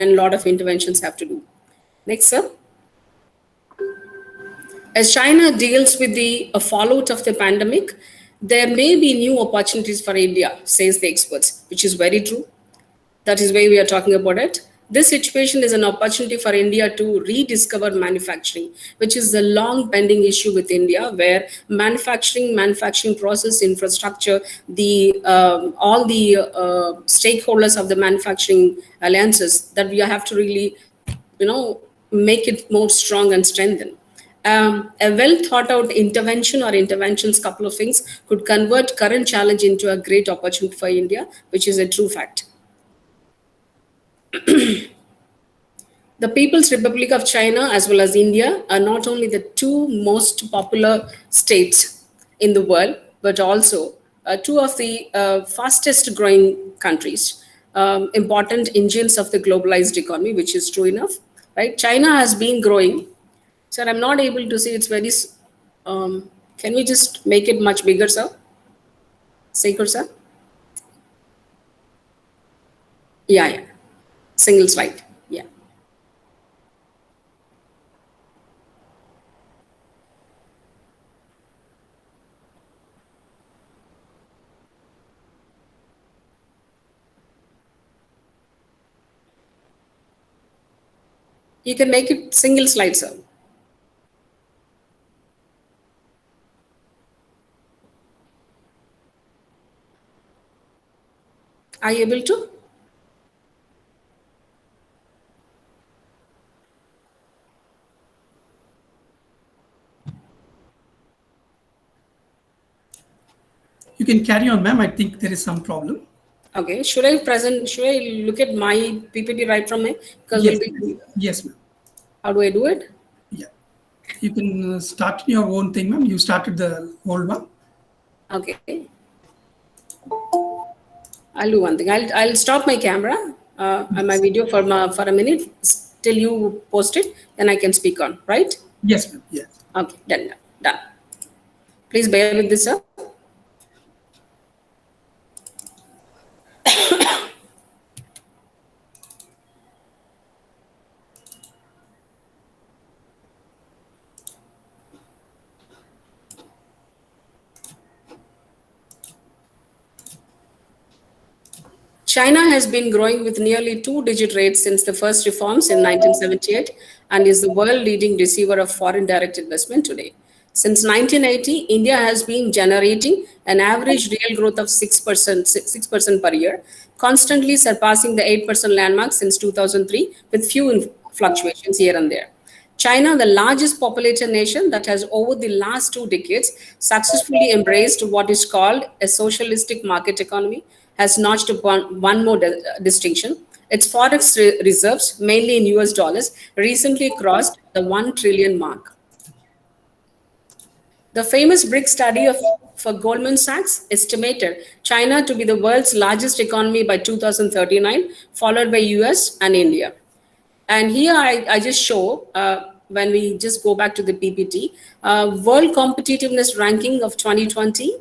a lot of interventions have to do. Next, sir. As China deals with the fallout of the pandemic, there may be new opportunities for India, says the experts, which is very true. That is why we are talking about it. This situation is an opportunity for India to rediscover manufacturing, which is a long pending issue with India, where manufacturing process, infrastructure, the all the stakeholders of the manufacturing alliances, that we have to really, make it more strong and strengthen. A well thought out intervention or interventions, couple of things, could convert current challenge into a great opportunity for India, which is a true fact. The People's Republic of China as well as India are not only the two most popular states in the world, but also two of the fastest growing countries, important engines of the globalized economy, which is true enough, right? China has been growing. Sir, I'm not able to see, it's very, can we just make it much bigger, sir? Sekhar, sir? Yeah. Single slide. Yeah. You can make it single slide, sir. Are you able to? You can carry on, ma'am. I think there is some problem. Okay. Should I look at my PPT right from here? Because Yes, yes, ma'am. How do I do it? Yeah. You can start your own thing, ma'am. You started the old one. Okay. I'll do one thing. I'll stop my camera and my video for a minute till you post it, then I can speak on, right? Yes, ma'am. Yes. Okay, done. Please bear with this, sir. China has been growing with nearly two-digit rates since the first reforms in 1978 and is the world-leading receiver of foreign direct investment today. Since 1980, India has been generating an average real growth of 6% per year, constantly surpassing the 8% landmark since 2003 with few fluctuations here and there. China, the largest populated nation that has over the last 2 decades successfully embraced what is called a socialistic market economy, has notched upon one more distinction. Its forex reserves, mainly in US dollars, recently crossed the 1 trillion mark. The famous BRIC study for Goldman Sachs estimated China to be the world's largest economy by 2039, followed by US and India. And here I just show, when we just go back to the PPT, World Competitiveness Ranking of 2020,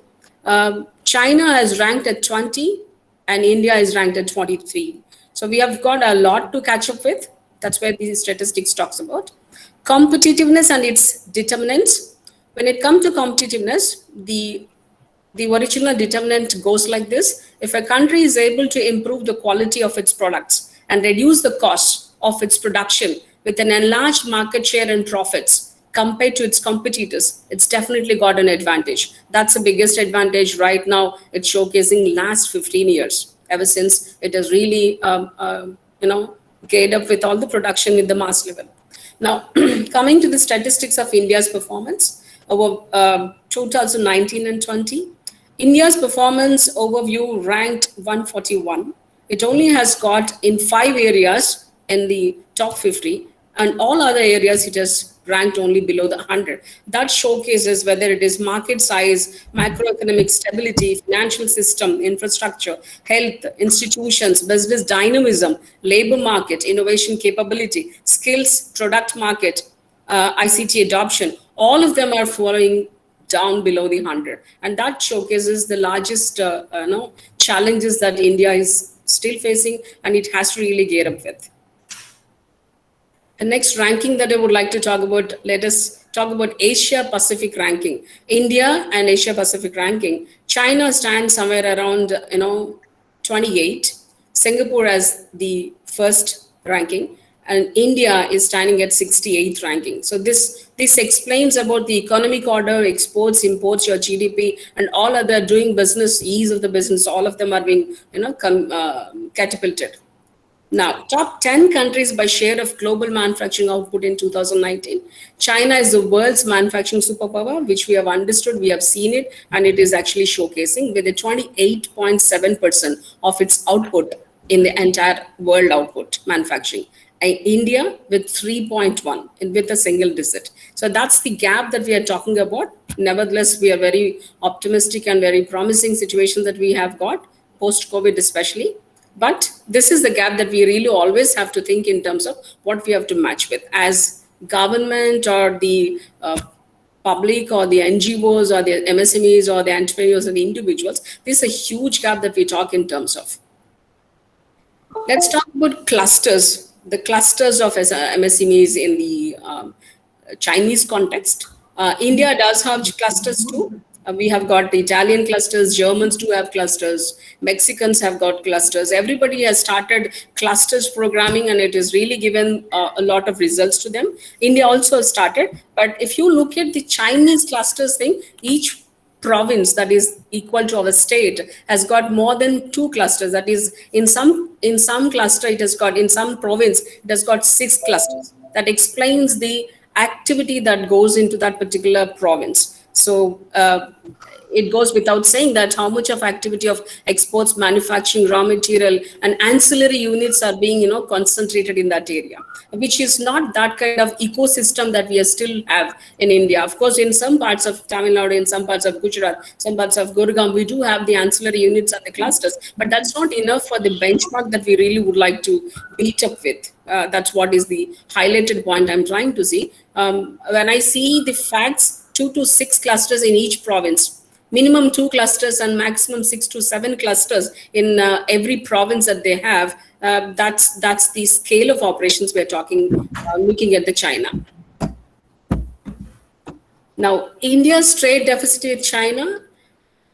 China has ranked at 20 and India is ranked at 23. So we have got a lot to catch up with. That's where the statistics talks about. Competitiveness and its determinants. When it comes to competitiveness, the original determinant goes like this. If a country is able to improve the quality of its products and reduce the cost of its production with an enlarged market share and profits compared to its competitors, it's definitely got an advantage. That's the biggest advantage right now. It's showcasing last 15 years, ever since it has really, geared up with all the production with the mass level. Now, coming to the statistics of India's performance over 2019 and 20, India's performance overview ranked 141. It only has got in 5 areas in the top 50, and all other areas it has ranked only below the 100. That showcases whether it is market size, macroeconomic stability, financial system, infrastructure, health, institutions, business dynamism, labor market, innovation capability, skills, product market, ICT adoption. All of them are following down below the 100, and that showcases the largest challenges that India is still facing, and it has to really gear up with. The next ranking that I would like to talk about, let us talk about Asia Pacific ranking. India and Asia Pacific ranking. China stands somewhere around 28. Singapore as the first ranking, and India is standing at 68th ranking. So this explains about the economic order, exports, imports, your GDP, and all other doing business, ease of the business. All of them are being catapulted. Now, top 10 countries by share of global manufacturing output in 2019. China is the world's manufacturing superpower, which we have understood, we have seen it, and it is actually showcasing with a 28.7% of its output in the entire world output manufacturing. And India with 3.1 and with a single digit. So that's the gap that we are talking about. Nevertheless, we are very optimistic and very promising situation that we have got post-COVID especially. But this is the gap that we really always have to think in terms of what we have to match with as government or the public or the NGOs or the MSMEs or the entrepreneurs and the individuals. This is a huge gap that we talk in terms of. Let's talk about clusters, the clusters of MSMEs in the Chinese context. India does have clusters too. We have got the Italian clusters, Germans do have clusters, Mexicans have got clusters. Everybody has started clusters programming and it has really given a lot of results to them. India also started, but if you look at the Chinese clusters thing, each province that is equal to our state has got more than 2 clusters. That is, in some cluster it has got, in some province it has got 6 clusters. That explains the activity that goes into that particular province. So it goes without saying that how much of activity of exports, manufacturing, raw material, and ancillary units are being concentrated in that area, which is not that kind of ecosystem that we still have in India. Of course, in some parts of Tamil Nadu, in some parts of Gujarat, some parts of Gurgaon, we do have the ancillary units and the clusters, but that's not enough for the benchmark that we really would like to meet up with. That's what is the highlighted point I'm trying to see. When I see the facts, 2 to 6 clusters in each province, minimum 2 clusters and maximum 6 to 7 clusters in every province that they have. That's the scale of operations we're talking, looking at the China. Now, India's trade deficit with China,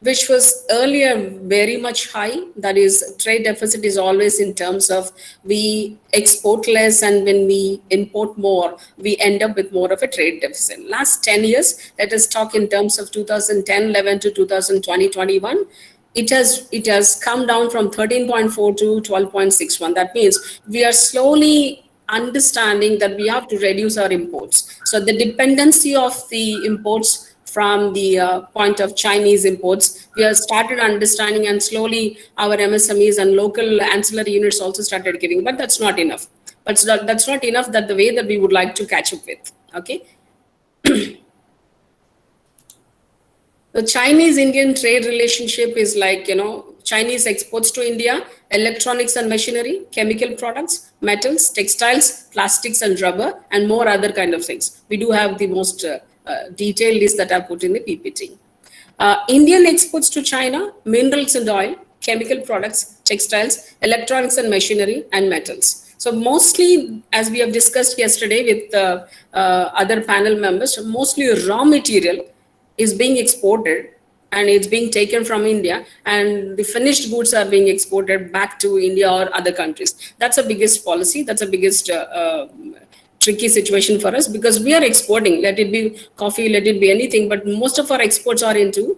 which was earlier very much high. That is, trade deficit is always in terms of we export less, and when we import more, we end up with more of a trade deficit. Last 10 years, let us talk in terms of 2010-11 to 2020-21. It has come down from 13.4 to 12.61. That means we are slowly understanding that we have to reduce our imports. So the dependency of the imports from the point of Chinese imports, we have started understanding, and slowly our MSMEs and local ancillary units also started giving, but that's not enough. But that's not enough that the way that we would like to catch up with, okay? The Chinese-Indian trade relationship is like, Chinese exports to India, electronics and machinery, chemical products, metals, textiles, plastics and rubber, and more other kind of things. We do have the most detailed list that I put in the PPT. Indian exports to China, minerals and oil, chemical products, textiles, electronics and machinery, and metals. So mostly, as we have discussed yesterday with other panel members, mostly raw material is being exported and it's being taken from India, and the finished goods are being exported back to India or other countries. That's the biggest policy. That's the biggest tricky situation for us, because we are exporting, let it be coffee, let it be anything, but most of our exports are into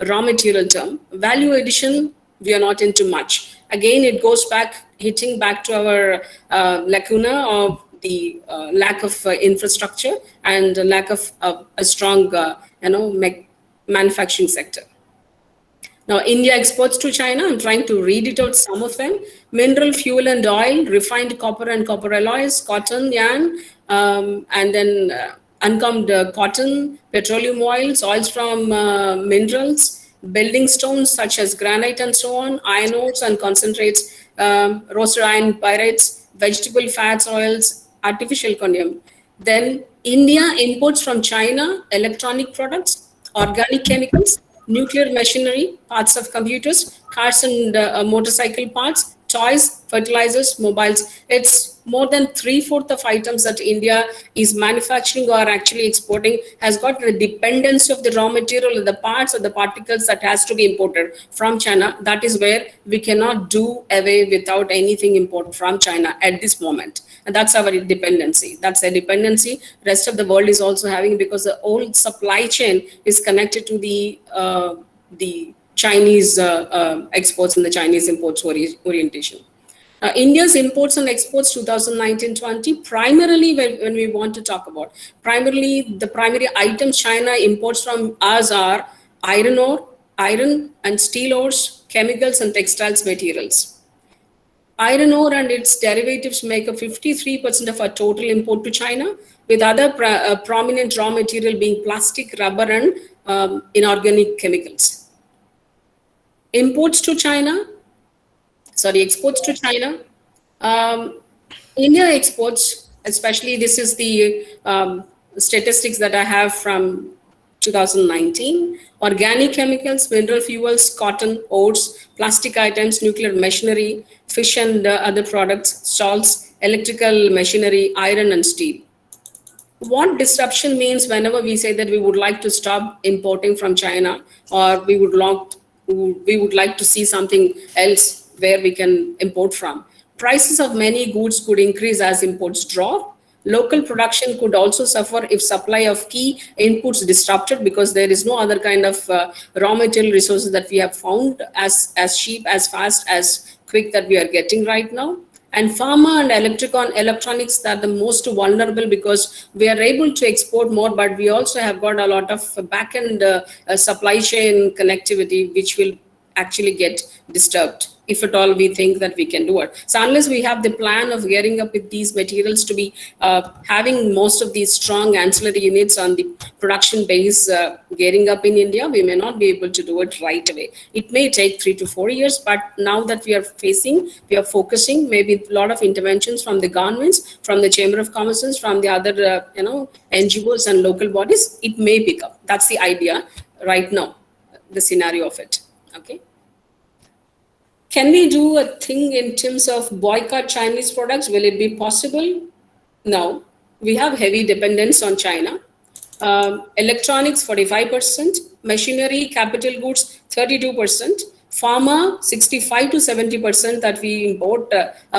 raw material term. Value addition, we are not into much. Again, it goes back, hitting back to our lacuna of the lack of infrastructure and lack of a strong, manufacturing sector. Now, India exports to China. I'm trying to read it out, some of them. Mineral, fuel and oil, refined copper and copper alloys, cotton, yarn, and then uncombed cotton, petroleum oils from minerals, building stones such as granite and so on, iron ores and concentrates, roasted iron pyrites, vegetable fats, oils, artificial corneum. Then India imports from China electronic products, organic chemicals, nuclear machinery, parts of computers, cars and motorcycle parts, toys, fertilizers, mobiles. It's more than 3/4 of items that India is manufacturing or actually exporting has got the dependence of the raw material, the parts or the particles that has to be imported from China. That is where we cannot do away without anything imported from China at this moment. And that's our dependency. That's a dependency rest of the world is also having, because the whole supply chain is connected to the Chinese exports and the Chinese imports orientation. India's imports and exports 2019-20, primarily when we want to talk about, primarily the primary items China imports from us are iron ore, iron and steel ores, chemicals and textiles materials. Iron ore and its derivatives make up 53% of our total import to China, with other prominent raw material being plastic, rubber, and inorganic chemicals. Exports to China. India exports, especially this is the statistics that I have from 2019, organic chemicals, mineral fuels, cotton, oats, plastic items, nuclear machinery, fish and other products, salts, electrical machinery, iron and steel. What disruption means whenever we say that we would like to stop importing from China, or we would like to see something else where we can import from. Prices of many goods could increase as imports drop. Local production could also suffer if supply of key inputs disrupted, because there is no other kind of raw material resources that we have found as cheap, as fast, as quick that we are getting right now. And pharma and electronics are the most vulnerable, because we are able to export more, but we also have got a lot of back-end supply chain connectivity, which will actually get disturbed if at all we think that we can do it. So unless we have the plan of gearing up with these materials to be having most of these strong ancillary units on the production base gearing up in India, we may not be able to do it right away. It may take 3 to 4 years, but now that we are focusing, maybe a lot of interventions from the governments, from the Chamber of Commerce, from the other NGOs and local bodies, it may pick up. That's the idea right now, the scenario of it. Okay. Can we do a thing in terms of boycott Chinese products? Will it be possible? No. We have heavy dependence on China. Electronics, 45%. Machinery, capital goods, 32%. Pharma, 65 to 70% that we import.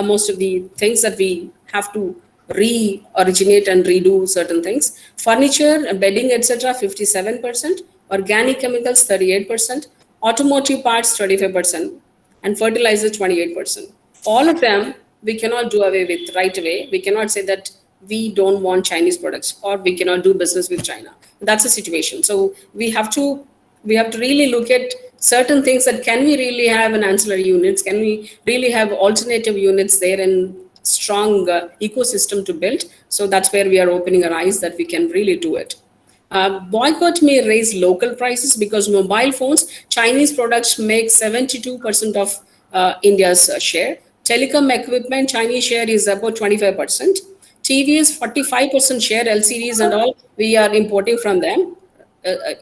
Most of the things that we have to re-originate and redo certain things. Furniture, bedding, etc., 57%. Organic chemicals, 38%. Automotive parts, 35%. And fertilizer, 28%. All of them we cannot do away with right away. We cannot say that we don't want Chinese products or we cannot do business with China. That's the situation. So we have to really look at certain things, that can we really have an ancillary units? Can we really have alternative units there and strong ecosystem to build? So that's where we are opening our eyes that we can really do it. Boycott may raise local prices, because mobile phones, Chinese products make 72% of India's share. Telecom equipment, Chinese share is about 25%. TVs, 45% share, LCDs and all, we are importing from them.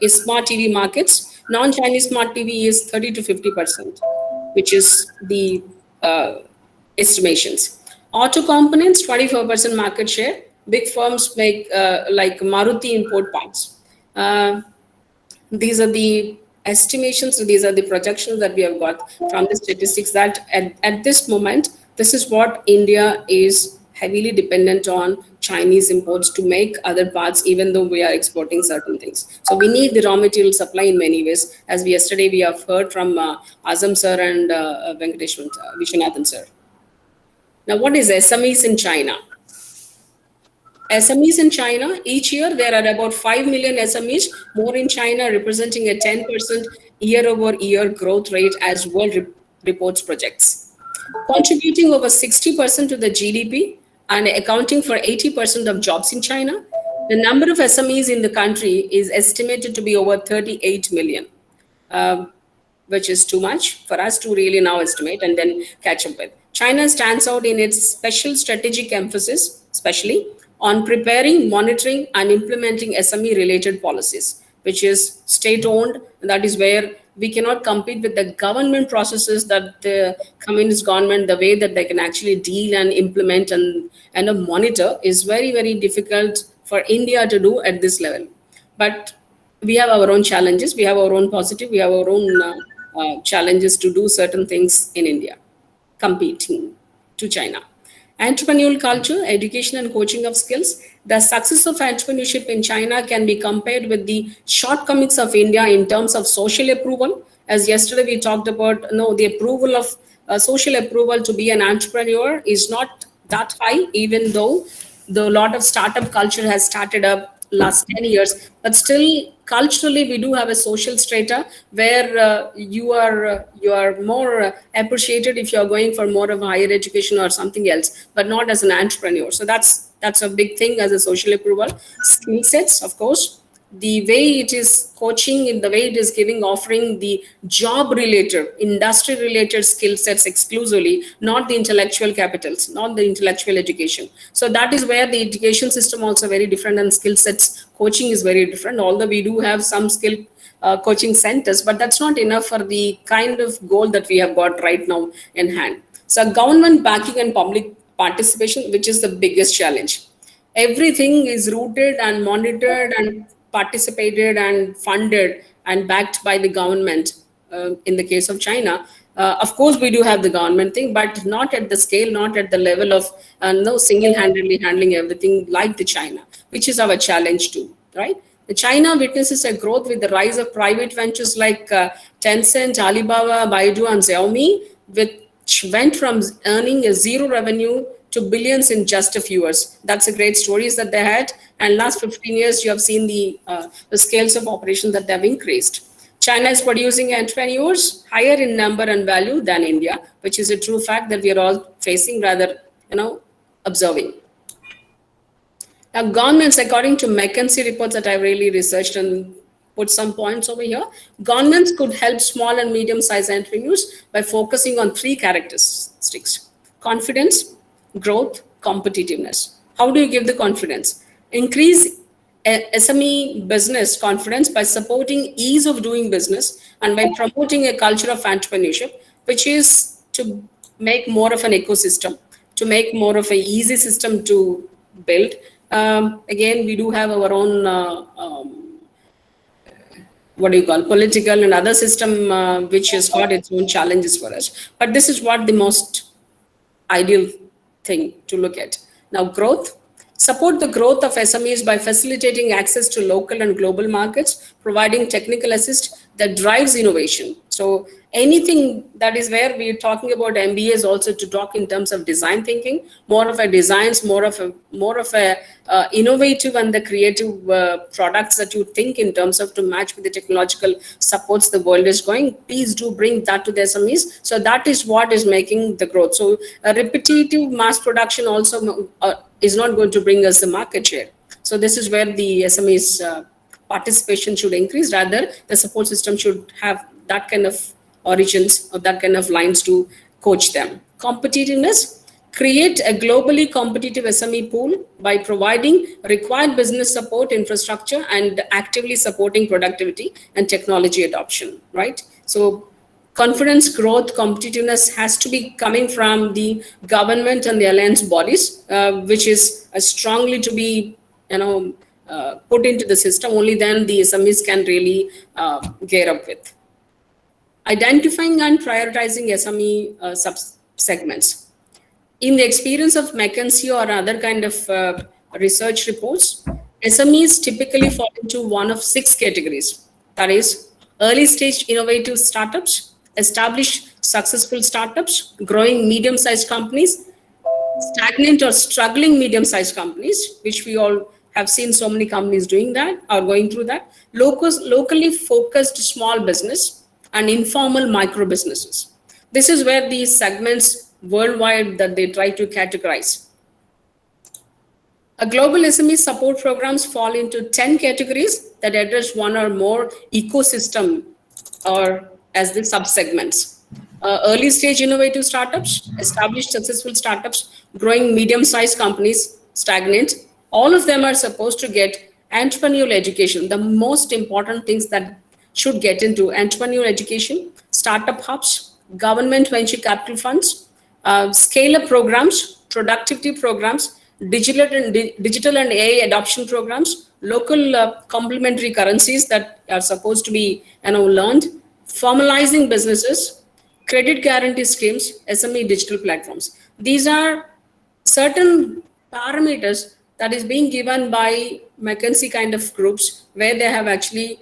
Smart TV markets, non-Chinese smart TV is 30 to 50%, which is the estimations. Auto components, 24% market share. Big firms make like Maruti import parts. These are the estimations, these are the projections that we have got from the statistics, that at this moment, this is what India is heavily dependent on Chinese imports to make other parts, even though we are exporting certain things. So we need the raw material supply in many ways. As yesterday we have heard from Azam sir and Viswanathan sir. Now, what is SMEs in China? SMEs in China, each year there are about 5 million SMEs more in China, representing a 10% year-over-year growth rate, as World Reports projects. Contributing over 60% to the GDP and accounting for 80% of jobs in China, the number of SMEs in the country is estimated to be over 38 million, which is too much for us to really now estimate and then catch up with. China stands out in its special strategic emphasis, especially on preparing, monitoring, and implementing SME-related policies, which is state-owned. That is where we cannot compete with the government processes that the communist government, the way that they can actually deal and implement and monitor is very, very difficult for India to do at this level. But we have our own challenges, we have our own positive, we have our own challenges to do certain things in India, competing to China. Entrepreneurial culture, education, and coaching of skills. The success of entrepreneurship in China can be compared with the shortcomings of India in terms of social approval. As yesterday we talked about, no, the approval of social approval to be an entrepreneur is not that high, even though the lot of startup culture has started up last 10 years, but still culturally we do have a social strata where you are more appreciated if you are going for more of a higher education or something else, but not as an entrepreneur. So that's a big thing as a social approval. Skill sets, of course, the way it is coaching, in the way it is giving, offering the job related, industry related skill sets exclusively, not the intellectual capitals, not the intellectual education. So that is where the education system also very different, and skill sets coaching is very different. Although we do have some skill coaching centers, but that's not enough for the kind of goal that we have got right now in hand. So government backing and public participation, which is the biggest challenge. Everything is rooted and monitored and participated and funded and backed by the government. In the case of China, of course we do have the government thing, but not at the scale, not at the level of no single-handedly handling everything like the China, which is our challenge too, right? The China witnesses a growth with the rise of private ventures like Tencent, Alibaba, Baidu, and Xiaomi, which went from earning a zero revenue to billions in just a few years. That's a great stories that they had. And last 15 years, you have seen the scales of operation that they have increased. China is producing entrepreneurs higher in number and value than India, which is a true fact that we are all facing, rather, observing. Now, governments, according to McKinsey reports that I've really researched and put some points over here, governments could help small and medium-sized entrepreneurs by focusing on three characteristics: confidence, growth, competitiveness. How do you give the confidence? Increase SME business confidence by supporting ease of doing business and by promoting a culture of entrepreneurship, which is to make more of an ecosystem, to make more of an easy system to build. Again, we do have our own political and other system which has got its own challenges for us. But this is what the most ideal thing to look at. Now, growth. Support the growth of SMEs by facilitating access to local and global markets, providing technical assist that drives innovation. So anything that is where we're talking about MBAs also to talk in terms of design thinking, more of a designs, more of a innovative and the creative products that you think in terms of to match with the technological supports the world is going. Please do bring that to the SMEs. So that is what is making the growth. So a repetitive mass production also is not going to bring us the market share. So this is where the SMEs participation should increase. Rather, the support system should have that kind of origins or that kind of lines to coach them. Competitiveness. Create a globally competitive SME pool by providing required business support infrastructure and actively supporting productivity and technology adoption, right? So confidence, growth, competitiveness has to be coming from the government and the alliance bodies, which is strongly to be, put into the system. Only then the SMEs can really gear up with. Identifying and prioritizing SME sub-segments. In the experience of McKinsey or other kind of research reports, SMEs typically fall into one of 6 categories. That is, early stage innovative startups, established successful startups, growing medium-sized companies, stagnant or struggling medium-sized companies, which we all have seen so many companies doing that or going through that, locally focused small business, and informal micro businesses. This is where these segments worldwide that they try to categorize. A global SME support programs fall into 10 categories that address one or more ecosystem or as the subsegments. Early stage innovative startups, established successful startups, growing medium-sized companies, stagnant. All of them are supposed to get entrepreneurial education. The most important things that should get into entrepreneurial education, startup hubs, government venture capital funds, scale-up programs, productivity programs, digital and AI adoption programs, local complementary currencies that are supposed to be learned, formalizing businesses, credit guarantee schemes, SME digital platforms. These are certain parameters that is being given by McKinsey kind of groups where they have actually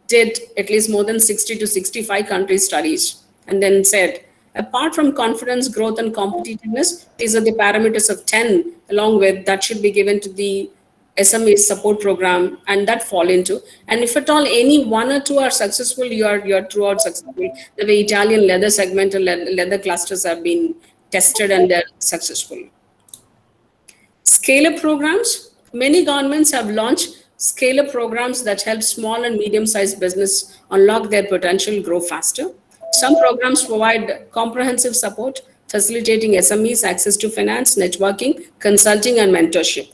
did at least more than 60 to 65 country studies and then said, apart from confidence, growth, and competitiveness, these are the parameters of 10 along with that should be given to the SME support program and that fall into. And if at all any one or two are successful, you're throughout successful. The way Italian leather segment and leather clusters have been tested and they're successful. Scale-up programs. Many governments have launched scale-up programs that help small and medium-sized business unlock their potential, grow faster. Some programs provide comprehensive support, facilitating SMEs access to finance, networking, consulting, and mentorship.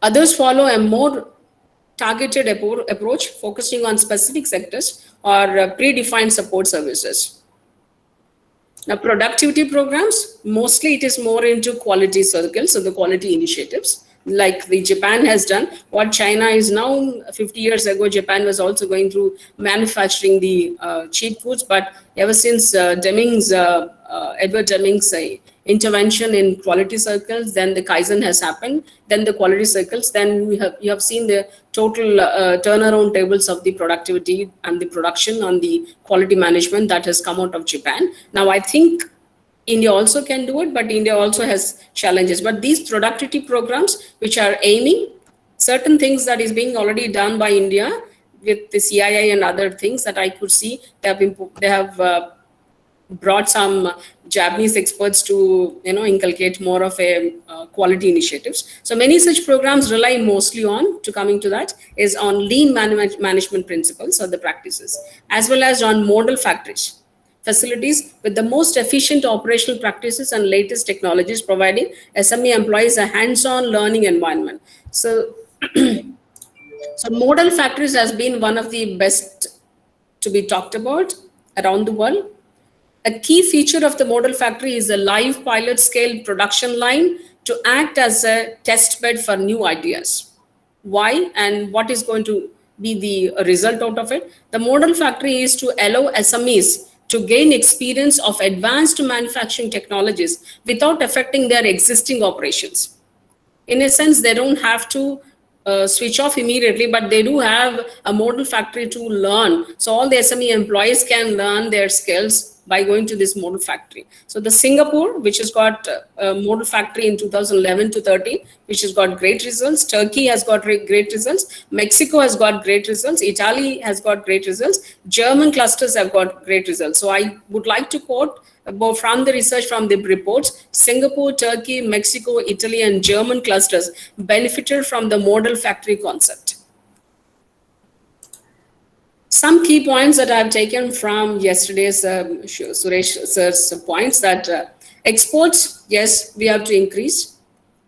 Others follow a more targeted approach, focusing on specific sectors or predefined support services. Now, productivity programs, mostly it is more into quality circles, so the quality initiatives, like the Japan has done. What China is now, 50 years ago, Japan was also going through manufacturing the cheap foods, but ever since Edward Deming's intervention in quality circles, then the Kaizen has happened, then the quality circles, then you have seen the total turnaround tables of the productivity and the production on the quality management that has come out of Japan. Now, I think India also can do it, but India also has challenges. But these productivity programs, which are aiming certain things that is being already done by India with the CII and other things that I could see, they have brought some Japanese experts to inculcate more of a quality initiatives. So many such programs rely mostly on, to coming to that, is on lean management principles or the practices, as well as on model factories, facilities with the most efficient operational practices and latest technologies, providing SME employees a hands-on learning environment. So, so model factories has been one of the best to be talked about around the world. A key feature of the model factory is a live pilot scale production line to act as a test bed for new ideas. Why and what is going to be the result out of it? The model factory is to allow SMEs to gain experience of advanced manufacturing technologies without affecting their existing operations. In a sense, they don't have to switch off immediately, but they do have a model factory to learn. So all the SME employees can learn their skills by going to this model factory. So the Singapore, which has got a model factory in 2011 to 13, which has got great results. Turkey has got great results. Mexico has got great results. Italy has got great results. German clusters have got great results. So I would like to quote from the research from the reports, Singapore, Turkey, Mexico, Italy, and German clusters benefited from the model factory concept. Some key points that I've taken from yesterday's Suresh sir's points that exports, yes, we have to increase.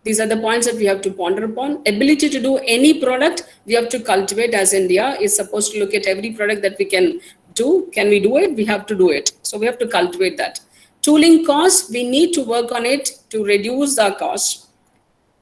These are the points that we have to ponder upon. Ability to do any product, we have to cultivate, as India is supposed to look at every product that we can do. Can we do it? We have to do it. So we have to cultivate that. Tooling costs, we need to work on it to reduce our costs.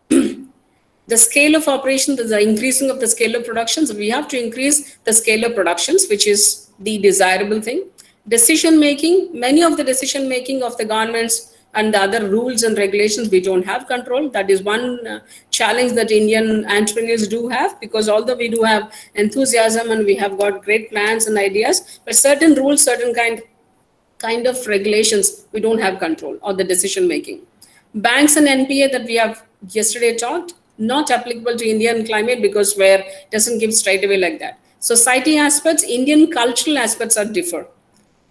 The scale of operations, the increasing of the scale of productions, we have to increase the scale of productions, which is the desirable thing. Decision making, many of the decision making of the governments and the other rules and regulations, we don't have control. That is one challenge that Indian entrepreneurs do have, because although we do have enthusiasm and we have got great plans and ideas, but certain rules, certain kind of regulations, we don't have control, or the decision making. Banks and NPA that we have yesterday talked, not applicable to Indian climate, because where it doesn't give straight away like that. Society aspects, Indian cultural aspects are differ.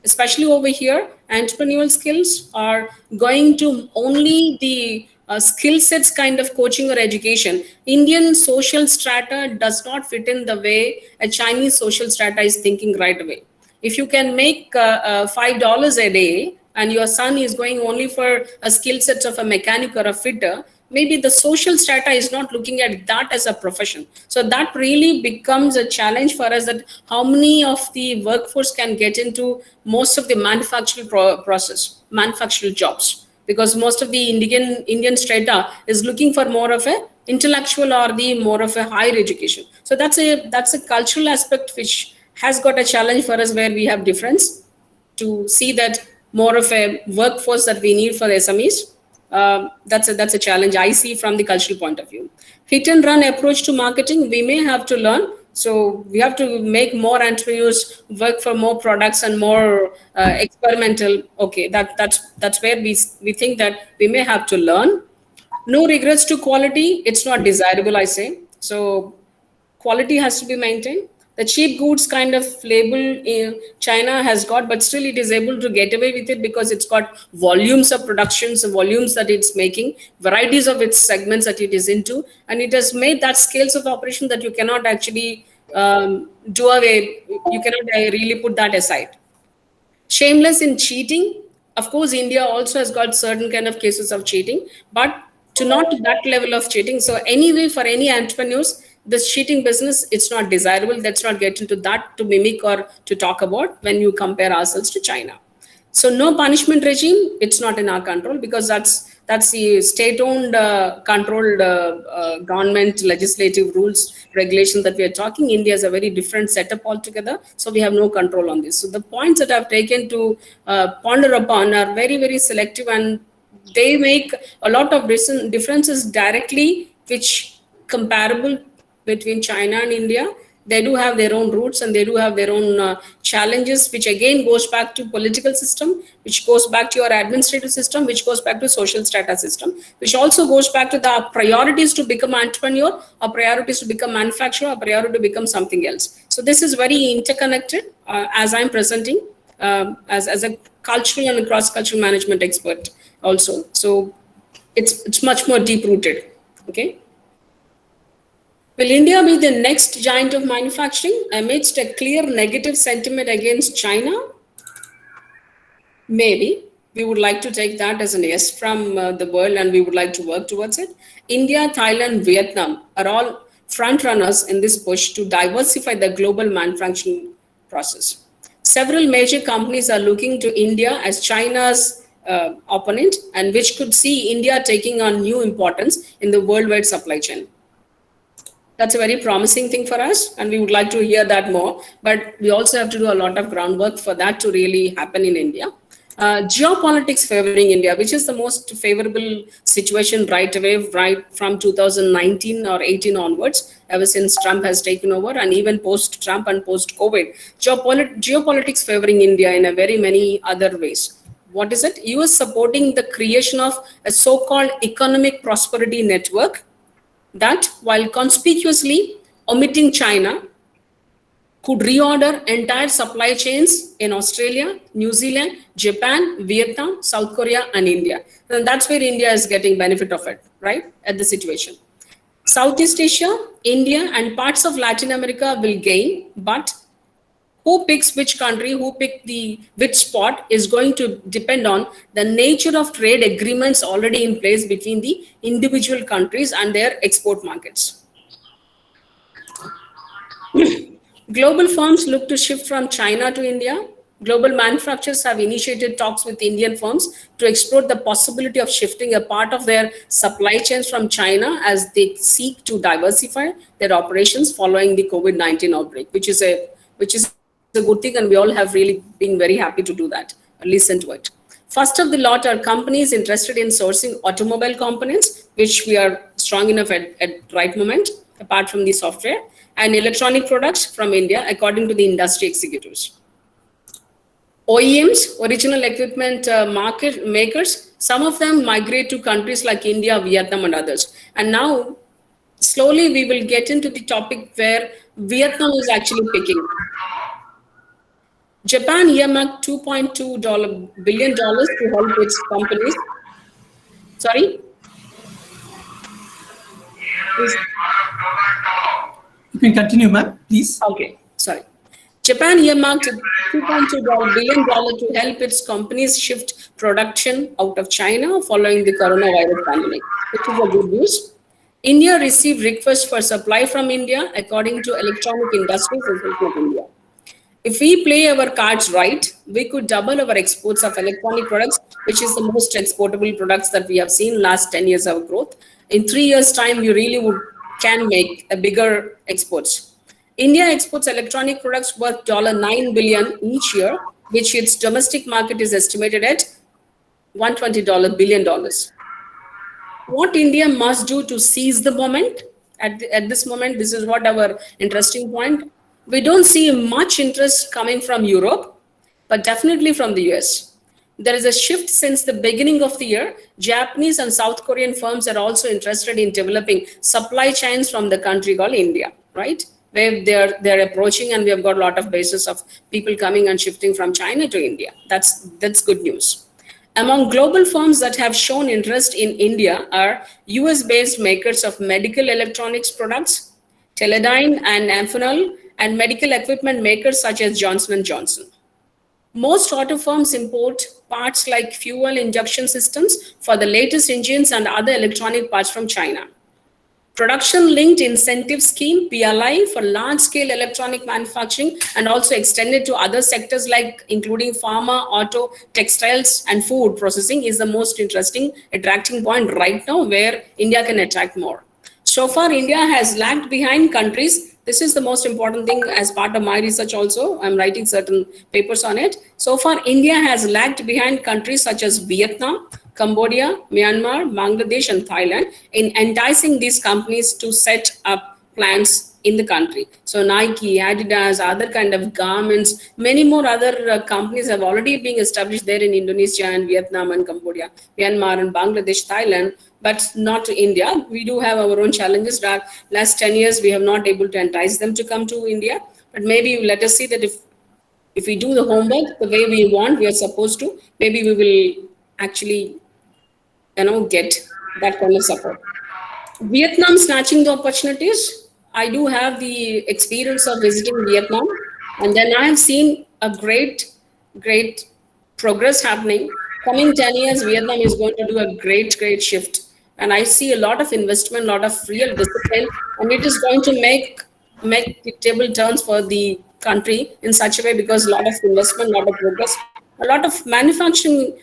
Especially over here, entrepreneurial skills are going to only the skill sets kind of coaching or education. Indian social strata does not fit in the way a Chinese social strata is thinking right away. If you can make $5 a day and your son is going only for a skill set of a mechanic or a fitter, maybe the social strata is not looking at that as a profession. So that really becomes a challenge for us, that how many of the workforce can get into most of the manufacturing process, manufacturing jobs, because most of the Indian strata is looking for more of a intellectual or the more of a higher education. So that's a cultural aspect which has got a challenge for us, where we have difference to see that more of a workforce that we need for the SMEs. That's a challenge I see from the cultural point of view. Hit and run approach to marketing, we may have to learn. So we have to make more entrepreneurs work for more products and more experimental. Okay, that's where we think that we may have to learn. No regrets to quality. It's not desirable, I say. So quality has to be maintained. The cheap goods kind of label China has got, but still it is able to get away with it because it's got volumes of productions, volumes that it's making, varieties of its segments that it is into, and it has made that scales of operation that you cannot actually do away. You cannot really put that aside. Shameless in cheating. Of course, India also has got certain kind of cases of cheating, but to not to that level of cheating. So anyway, for any entrepreneurs, this cheating business, it's not desirable. Let's not get into that to mimic or to talk about when you compare ourselves to China. So no punishment regime, it's not in our control, because that's the state-owned, controlled government legislative rules, regulation that we are talking. India is a very different setup altogether, so we have no control on this. So the points that I've taken to ponder upon are very, very selective, and they make a lot of differences directly, which comparable between China and India. They do have their own roots, and they do have their own challenges, which again goes back to political system, which goes back to your administrative system, which goes back to social strata system, which also goes back to the priorities to become entrepreneur, or priorities to become manufacturer, or priority to become something else. So this is very interconnected, as I'm presenting as a cultural and cross-cultural management expert also. So it's much more deep-rooted. Okay. Will India be the next giant of manufacturing amidst a clear negative sentiment against China? Maybe. We would like to take that as an yes from the world, and we would like to work towards it. India, Thailand, Vietnam are all front runners in this push to diversify the global manufacturing process. Several major companies are looking to India as China's opponent, and which could see India taking on new importance in the worldwide supply chain. That's a very promising thing for us, and we would like to hear that more. But we also have to do a lot of groundwork for that to really happen in India. Geopolitics favoring India, which is the most favorable situation right away, right from 2019 or 18 onwards, ever since Trump has taken over, and even post-Trump and post-COVID. Geopolitics favoring India in a very many other ways. What is it? US supporting the creation of a so-called economic prosperity network that, while conspicuously omitting China, could reorder entire supply chains in Australia, New Zealand, Japan, Vietnam, South Korea, and India. And that's where India is getting benefit of it, right, at the situation. Southeast Asia, India, and parts of Latin America will gain, but who picks which country, who pick which spot is going to depend on the nature of trade agreements already in place between the individual countries and their export markets. Global firms look to shift from China to India. Global manufacturers have initiated talks with Indian firms to explore the possibility of shifting a part of their supply chains from China as they seek to diversify their operations following the COVID-19 outbreak, which is a good thing, and we all have really been very happy to do that, listen to it. First of the lot are companies interested in sourcing automobile components, which we are strong enough at right moment, apart from the software, and electronic products from India, according to the industry executives. OEMs, original equipment market makers, some of them migrate to countries like India, Vietnam, and others. And now, slowly, we will get into the topic where Vietnam is actually picking. Japan earmarked $2.2 billion to help its companies. Sorry? You can continue, ma'am, please. Okay, sorry. Japan earmarked $2.2 billion to help its companies shift production out of China following the coronavirus pandemic. which is a good news. India received requests for supply from India, according to Electronic Industries Association of India. If we play our cards right, we could double our exports of electronic products, which is the most exportable products that we have seen last 10 years of growth. In 3 years' time, we really can make a bigger exports. India exports electronic products worth $9 billion each year, which its domestic market is estimated at $120 billion. What India must do to seize the moment at this moment, this is what our interesting point. We don't see much interest coming from Europe, but definitely from the US. There is a shift since the beginning of the year. Japanese and South Korean firms are also interested in developing supply chains from the country called India, right? Where they're approaching, and we have got a lot of basis of people coming and shifting from China to India. That's good news. Among global firms that have shown interest in India are US-based makers of medical electronics products, Teledyne and Amphenol, and medical equipment makers such as Johnson & Johnson. Most auto firms import parts like fuel injection systems for the latest engines and other electronic parts from China. Production-linked incentive scheme, PLI, for large-scale electronic manufacturing and also extended to other sectors like including pharma, auto, textiles, and food processing is the most interesting attracting point right now where India can attract more. So far, India has lagged behind countries. This is the most important thing as part of my research also. I'm writing certain papers on it. So far, India has lagged behind countries such as Vietnam, Cambodia, Myanmar, Bangladesh, and Thailand in enticing these companies to set up plants in the country. So Nike, Adidas, other kind of garments, many more other companies have already been established there in Indonesia and Vietnam and Cambodia, Myanmar and Bangladesh, Thailand, but not to India. We do have our own challenges. That last 10 years, we have not able to entice them to come to India. But maybe let us see that if we do the homework the way we want, we are supposed to, maybe we will actually get that kind of support. Vietnam snatching the opportunities. I do have the experience of visiting Vietnam, and then I have seen a great progress happening. Coming 10 years, Vietnam is going to do a great shift. And I see a lot of investment, a lot of real discipline, and it is going to make the table turns for the country in such a way because a lot of investment, a lot of progress, a lot of manufacturing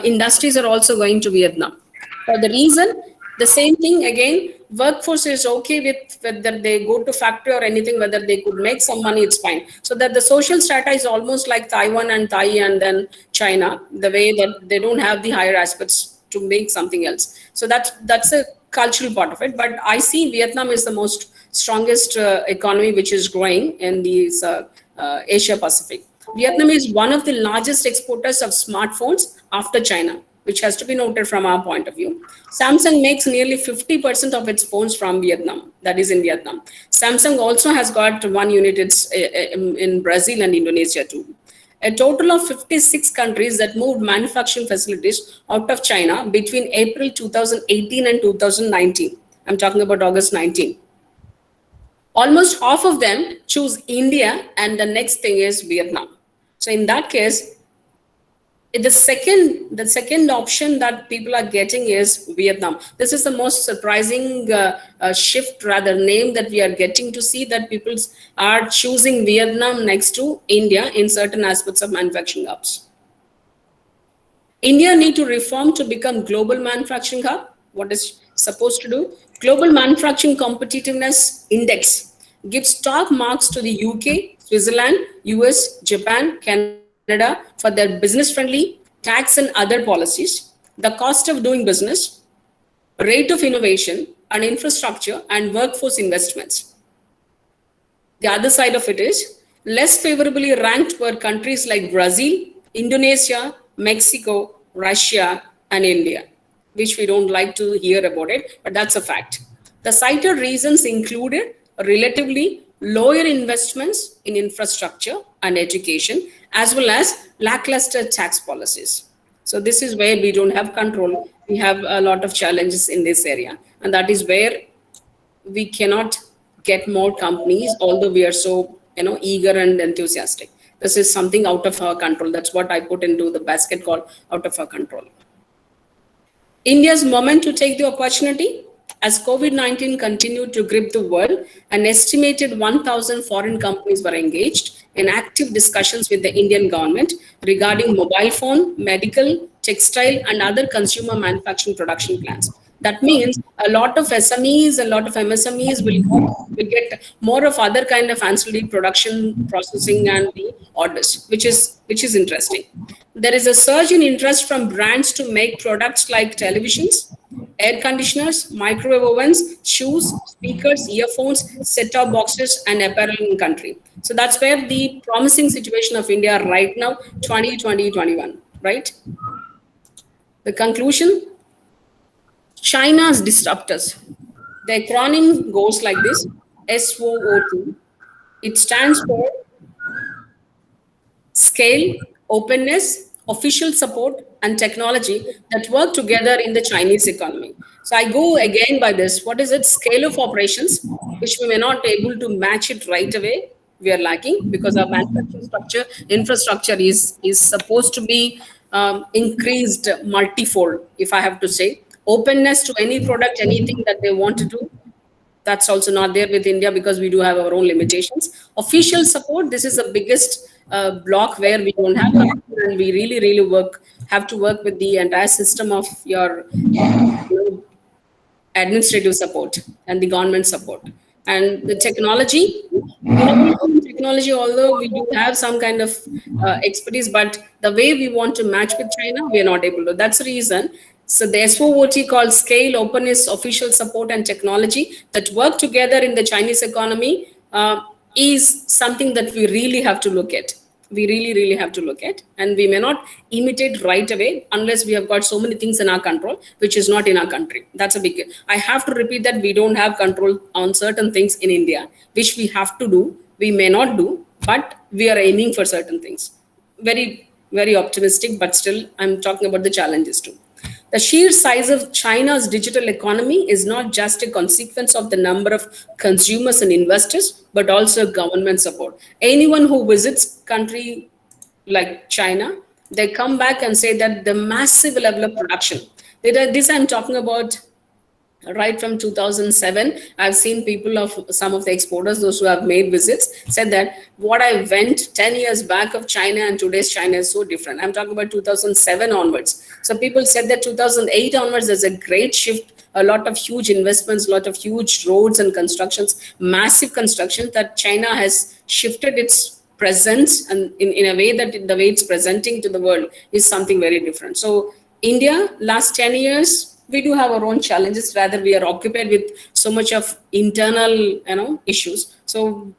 industries are also going to Vietnam. For the reason, the same thing again, workforce is okay with whether they go to factory or anything, whether they could make some money, it's fine. So that the social strata is almost like Taiwan and Thai and then China, the way that they don't have the higher aspects to make something else. So that's a cultural part of it. But I see Vietnam is the most strongest economy which is growing in these Asia Pacific. Vietnam is one of the largest exporters of smartphones after China, which has to be noted from our point of view. Samsung makes nearly 50% of its phones from Vietnam, that is in Vietnam. Samsung also has got one unit in Brazil and Indonesia too. A total of 56 countries that moved manufacturing facilities out of China between April 2018 and 2019. I'm talking about August 19. Almost half of them choose India, and the next thing is Vietnam. So in that case, the second option that people are getting is Vietnam. This is the most surprising shift, rather name that we are getting to see, that people are choosing Vietnam next to India in certain aspects of manufacturing hubs. India need to reform to become global manufacturing hub. What is supposed to do? Global Manufacturing Competitiveness Index gives top marks to the UK, Switzerland, US, Japan, Canada for their business-friendly tax and other policies, the cost of doing business, rate of innovation and infrastructure and workforce investments. The other side of it is less favorably ranked were countries like Brazil, Indonesia, Mexico, Russia, and India, which we don't like to hear about it, but that's a fact. The cited reasons included relatively lower investments in infrastructure and education, as well as lackluster tax policies. So this is where we don't have control. We have a lot of challenges in this area. And that is where we cannot get more companies, although we are so eager and enthusiastic. This is something out of our control. That's what I put into the basket called out of our control. India's moment to take the opportunity. As COVID-19 continued to grip the world, an estimated 1,000 foreign companies were engaged in active discussions with the Indian government regarding mobile phone, medical, textile, and other consumer manufacturing production plans. That means a lot of SMEs, a lot of MSMEs will get more of other kind of ancillary production processing and the orders, which is interesting. There is a surge in interest from brands to make products like televisions, air conditioners, microwave ovens, shoes, speakers, earphones, set-top boxes, and apparel in country. So that's where the promising situation of India right now, 2020-21, right? The conclusion, China's disruptors. The acronym goes like this, SOOT. It stands for scale, openness, official support, and technology that work together in the Chinese economy. So I go again by this. What is it? Scale of operations, which we may not be able to match it right away. We are lacking because our manufacturing structure, infrastructure is supposed to be increased multifold, if I have to say. Openness to any product, anything that they want to do, that's also not there with India because we do have our own limitations. Official support, this is the biggest block where we don't have control, and we really have to work with the entire system of your administrative support and the government support. And the technology, technology, although we do have some kind of expertise, but the way we want to match with China, we are not able to. That's the reason. So the SOOT called scale, openness, official support, and technology that work together in the Chinese economy is something that we really have to look at. We really have to look at, and we may not imitate right away unless we have got so many things in our control, which is not in our country. That's a big, I have to repeat that we don't have control on certain things in India, which we have to do. We may not do, but we are aiming for certain things. Very optimistic, but still I'm talking about the challenges too. The sheer size of China's digital economy is not just a consequence of the number of consumers and investors, but also government support. Anyone who visits country like China, they come back and say that the massive level of production. This I'm talking about right from 2007. I've seen people of some of the exporters, those who have made visits, said that what I went 10 years back of China and today's China is so different. I'm talking about 2007 onwards. So people said that 2008 onwards, there's a great shift, a lot of huge investments, a lot of huge roads and constructions, massive construction, that China has shifted its presence, and in a way that the way it's presenting to the world is something very different. So India, last 10 years, we do have our own challenges. Rather, we are occupied with so much of internal, issues. So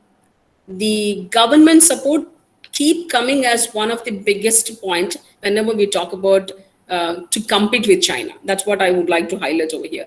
the government support keep coming as one of the biggest point whenever we talk about to compete with China. That's what I would like to highlight over here.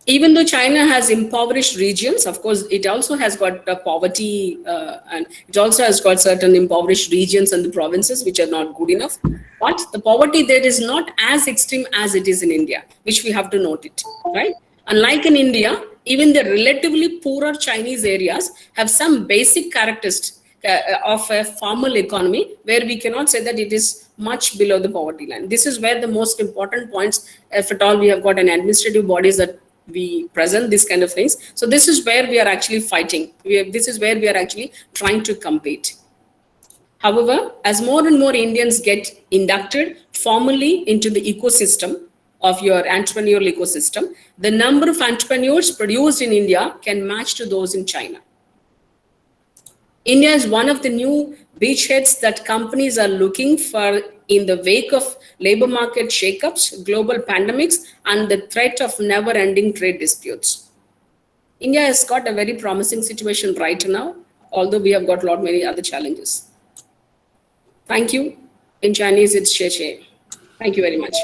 Even though China has impoverished regions, of course, it also has got poverty, and it also has got certain impoverished regions and the provinces which are not good enough. But the poverty there is not as extreme as it is in India, which we have to note it, right? Unlike in India, even the relatively poorer Chinese areas have some basic characteristics of a formal economy where we cannot say that it is much below the poverty line. This is where the most important points, if at all we have got an administrative bodies that we present this kind of things. So this is where we are actually fighting. This is where we are actually trying to compete. However, as more and more Indians get inducted formally into the ecosystem of your entrepreneurial ecosystem, the number of entrepreneurs produced in India can match to those in China. India is one of the new beachheads that companies are looking for in the wake of labor market shakeups, global pandemics, and the threat of never-ending trade disputes. India has got a very promising situation right now, although we have got many other challenges. Thank you. In Chinese, it's Xie Xie. Thank you very much.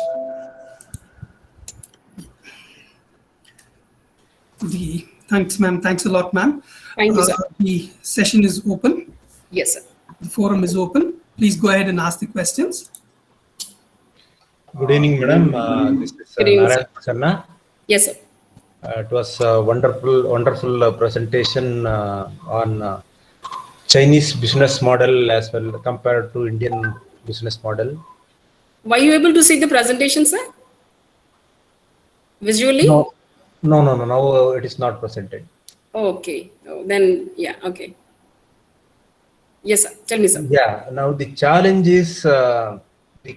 Thanks, ma'am. Thanks a lot, ma'am. Thank you, sir. The session is open. Yes, sir. The forum is open. Please go ahead and ask the questions. Good evening, madam. This is Good evening, Narayan sir. Prasanna. Yes, sir. It was a wonderful presentation on Chinese business model as well compared to Indian business model. Were you able to see the presentation, sir? visually? No, no. Now it is not presented. Okay. Oh, then, yeah, okay. Yes, sir. Tell me, sir. Yeah. Now the challenge is the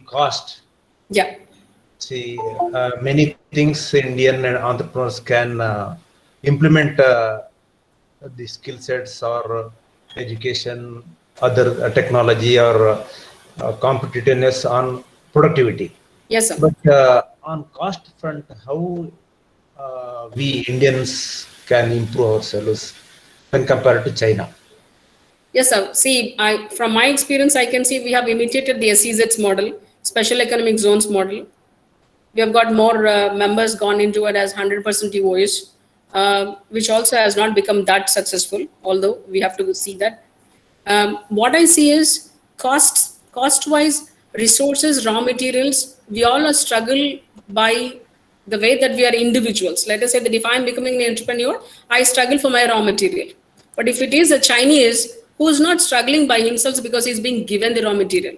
cost. Yeah. See, many things Indian entrepreneurs can implement the skill sets or education, other technology or competitiveness on productivity. Yes, sir. But on cost front, how we Indians can improve ourselves when compared to China? Yes, sir. See, from my experience, I can see we have imitated the SEZ's model, Special Economic Zones model. We have got more members gone into it as 100% EOIs, which also has not become that successful, although we have to see that. What I see is cost-wise, resources, raw materials, we all are struggle by the way that we are individuals. Let us say that if I'm becoming an entrepreneur, I struggle for my raw material. But if it is a Chinese who is not struggling by himself because he's being given the raw material,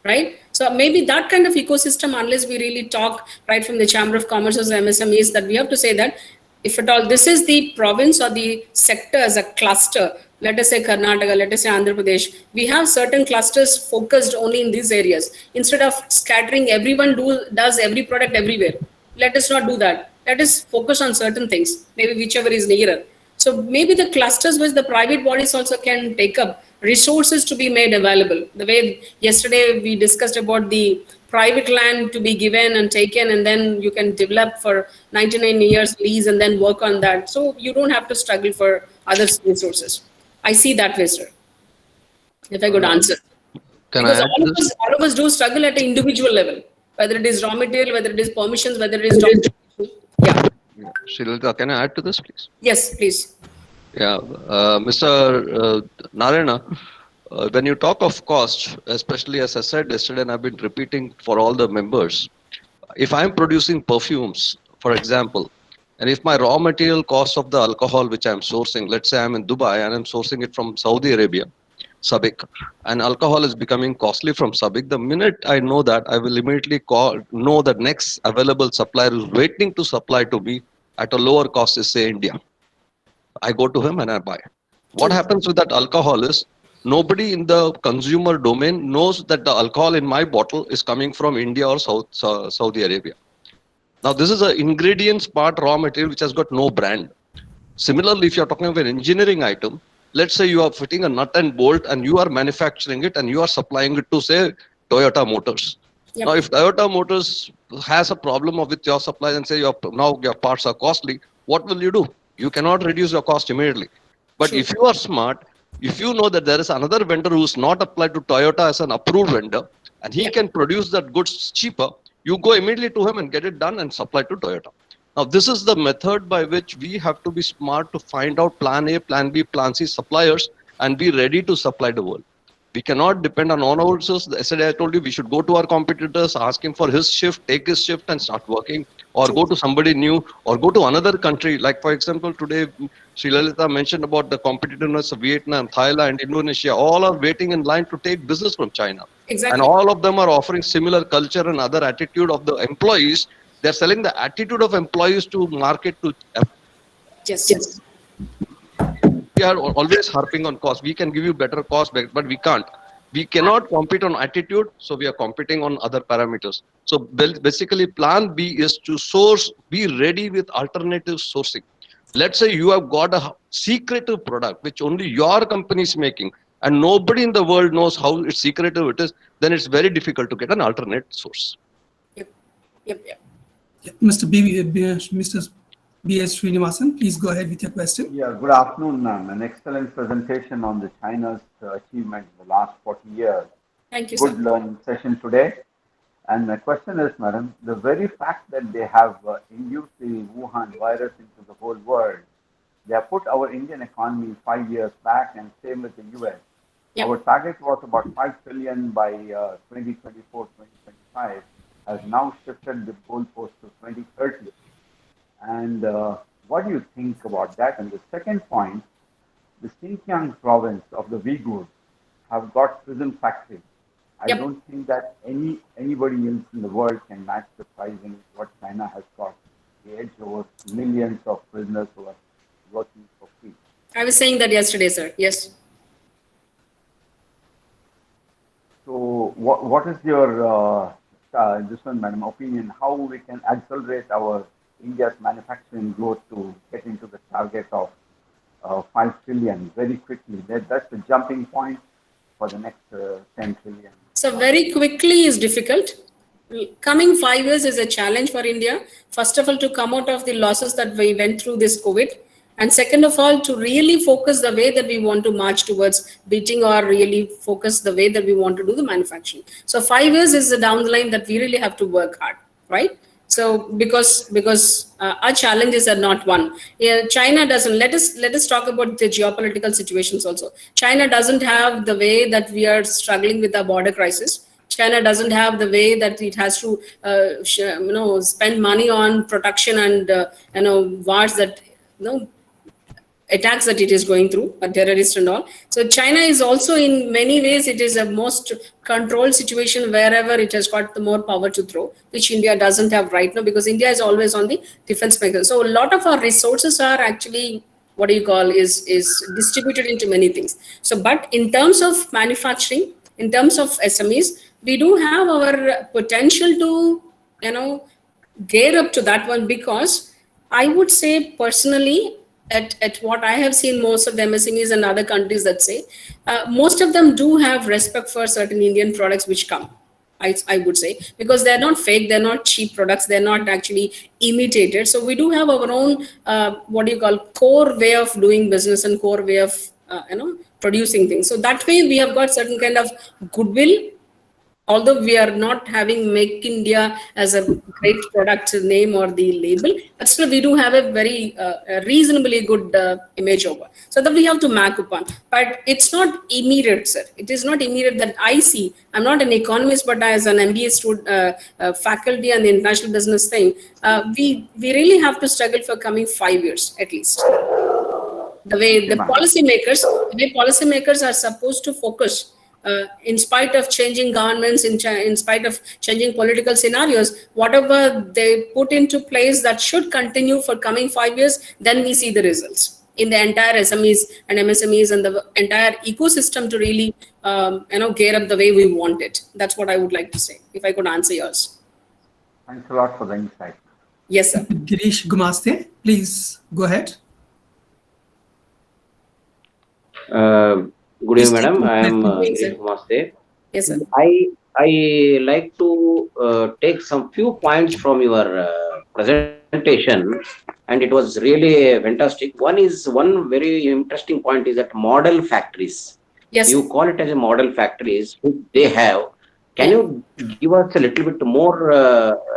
right? So maybe that kind of ecosystem, unless we really talk right from the Chamber of Commerce or the MSMEs, that we have to say that if at all this is the province or the sector as a cluster, let us say Karnataka, let us say Andhra Pradesh, we have certain clusters focused only in these areas. Instead of scattering, everyone does every product everywhere. Let us not do that. Let us focus on certain things, maybe whichever is nearer. So maybe the clusters which the private bodies also can take up resources to be made available. The way yesterday we discussed about the private land to be given and taken, and then you can develop for 99 years lease and then work on that. So you don't have to struggle for other resources. I see that way, sir. If I could answer. Can I Because add to this? all of us do struggle at an individual level, whether it is raw material, whether it is permissions, whether it is documentation. Yeah. Srilata, can I add to this, please? Yes, please. Yeah, Mr. Narayana, when you talk of cost, especially as I said yesterday, and I've been repeating for all the members, if I'm producing perfumes, for example, and if my raw material cost of the alcohol which I'm sourcing, let's say I'm in Dubai and I'm sourcing it from Saudi Arabia, Sabic, and alcohol is becoming costly from Sabic, the minute I know that, I will immediately know that next available supplier is waiting to supply to me at a lower cost is, say, India. I go to him and I buy. What happens with that alcohol is nobody in the consumer domain knows that the alcohol in my bottle is coming from India or Saudi Arabia. Now, this is an ingredients part, raw material, which has got no brand. Similarly, if you're talking of an engineering item, let's say you are fitting a nut and bolt and you are manufacturing it and you are supplying it to, say, Toyota Motors. Yep. Now, if Toyota Motors has a problem with your supply and say now your parts are costly, what will you do? You cannot reduce your cost immediately. But True. if you are smart, if you know that there is another vendor who is not applied to Toyota as an approved vendor, and he Yep. can produce that goods cheaper, you go immediately to him and get it done and supply to Toyota. Now, this is the method by which we have to be smart to find out plan A, plan B, plan C suppliers and be ready to supply the world. We cannot depend on our resources. Yesterday, I told you we should go to our competitors, ask him for his shift, take his shift and start working, or go to somebody new, or go to another country. Like, for example, today, Sri Lalita mentioned about the competitiveness of Vietnam, Thailand, Indonesia. All are waiting in line to take business from China. Exactly. And all of them are offering similar culture and other attitude of the employees. They're selling the attitude of employees to market to. Yes. We are always harping on cost. We can give you better cost, but we can't. We cannot compete on attitude, so we are competing on other parameters. So basically, plan B is to source, be ready with alternative sourcing. Let's say you have got a secretive product which only your company is making, and nobody in the world knows how it's secretive it is, then it's very difficult to get an alternate source. Yep. Yeah, Mr. B.S. Srinivasan, please go ahead with your question. Yeah, good afternoon, ma'am. An excellent presentation on the China's achievement in the last 40 years. Thank you, Good sir. learning session today. And my question is, madam, the very fact that they have induced the Wuhan virus into the whole world, they have put our Indian economy 5 years back, and same with the US. Yep. Our target was about 5 trillion by 2024, 2025, has now shifted the goalpost to 2030. And what do you think about that? And the second point, the Xinjiang province of the Uyghurs have got prison factories. I Yep. don't think that anybody else in the world can match the pricing what China has got. the edge over millions of prisoners who are working for free. I was saying that yesterday, sir. Yes. So, what is your this one, madam, opinion? How we can accelerate our India's manufacturing growth to get into the target of 5 trillion very quickly? That's the jumping point for the next 10 trillion. So very quickly is difficult. Coming 5 years is a challenge for India. First of all, to come out of the losses that we went through this COVID. And second of all, to really focus the way that we want to march towards beating, or really focus the way that we want to do the manufacturing. So 5 years is the down the line that we really have to work hard, right? So because our challenges are not one. Yeah, China doesn't. Let us talk about the geopolitical situations also. China doesn't have the way that we are struggling with our border crisis. China doesn't have the way that it has to spend money on production and wars that attacks that it is going through, terrorists and all. So China is also, in many ways, it is a most controlled situation wherever it has got the more power to throw, which India doesn't have right now, because India is always on the defense mechanism. So a lot of our resources are actually, is distributed into many things. So, but in terms of manufacturing, in terms of SMEs, we do have our potential to, gear up to that one, because I would say personally, at what I have seen, most of the MSMEs and other countries that say, most of them do have respect for certain Indian products which come, I would say, because they're not fake, they're not cheap products, they're not actually imitated. So we do have our own, core way of doing business and core way of, producing things. So that way we have got certain kind of goodwill. Although we are not having Make India as a great product name or the label, but still we do have a very reasonably good image over. So that we have to mark upon. But it's not immediate, sir. It is not immediate that I see. I'm not an economist, but as an MBA student, faculty and the international business thing, we really have to struggle for coming 5 years at least. The way the policymakers are supposed to focus. In spite of changing governments, in spite of changing political scenarios, whatever they put into place that should continue for coming 5 years, then we see the results in the entire SMEs and MSMEs and the entire ecosystem to really, gear up the way we want it. That's what I would like to say, if I could answer yours. Thanks a lot for the insight. Yes, sir. Girish Gumaste, please go ahead. Good evening, madam. I am Girish Gumaste. Yes, sir. I like to take some few points from your presentation, and it was really fantastic. One very interesting point is that model factories. Yes. You call it as a model factories which they have. Can you give us a little bit more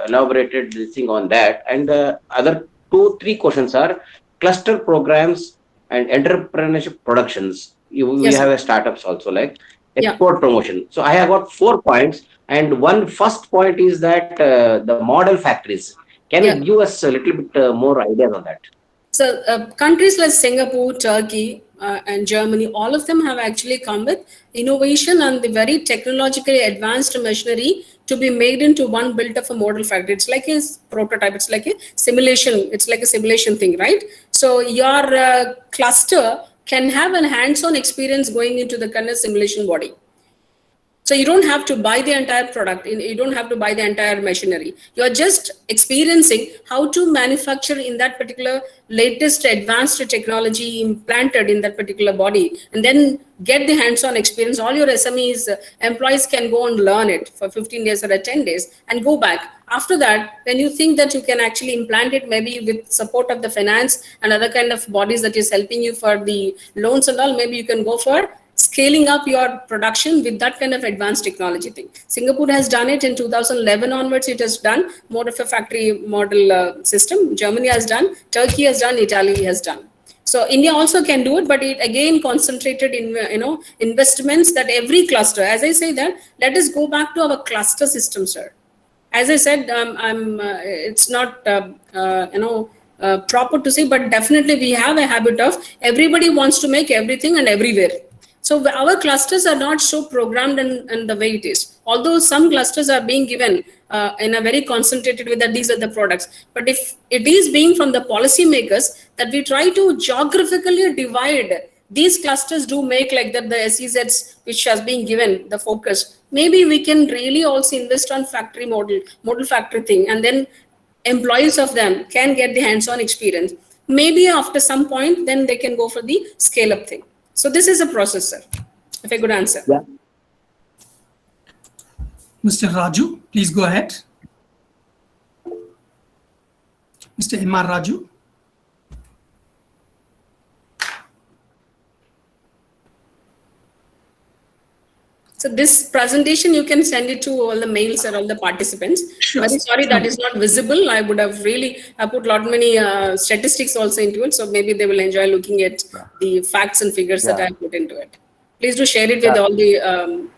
elaborated thing on that? And the other 2-3 questions are cluster programs and entrepreneurship productions. We have a startups also, like export promotion. So I have got 4 points, and one first point is that the model factories. Can you give us a little bit more ideas on that? So countries like Singapore, Turkey, and Germany, all of them have actually come with innovation and the very technologically advanced machinery to be made into one built of a model factory. It's like a prototype. It's like a simulation. It's like a simulation thing, right? So your cluster can have a hands-on experience going into the kind of simulation body. So you don't have to buy the entire product. You don't have to buy the entire machinery. You're just experiencing how to manufacture in that particular latest advanced technology implanted in that particular body, and then get the hands-on experience. All your SMEs, employees can go and learn it for 15 days or 10 days and go back. After that, when you think that you can actually implant it, maybe with support of the finance and other kind of bodies that is helping you for the loans and all, maybe you can go for scaling up your production with that kind of advanced technology thing. Singapore has done it in 2011 onwards. It has done more of a factory model system. Germany has done, Turkey has done, Italy has done. So India also can do it, but it again concentrated in investments that every cluster. As I say that, let us go back to our cluster system, sir. As I said, it's not proper to say, but definitely we have a habit of everybody wants to make everything and everywhere. So our clusters are not so programmed in the way it is. Although some clusters are being given in a very concentrated way that these are the products. But if it is being from the policymakers that we try to geographically divide these clusters, do make like that the SEZs which has been given the focus, maybe we can really also invest on factory model factory thing, and then employees of them can get the hands-on experience. Maybe after some point, then they can go for the scale-up thing. So this is a process, sir, if I could answer. Yeah. Mr. Raju, please go ahead. Mr. M.R. Raju. So this presentation, you can send it to all the mails or all the participants. Sure. Very sorry that is not visible. I would have really put a lot many statistics also into it. So maybe they will enjoy looking at the facts and figures that I put into it. Please do share it with all the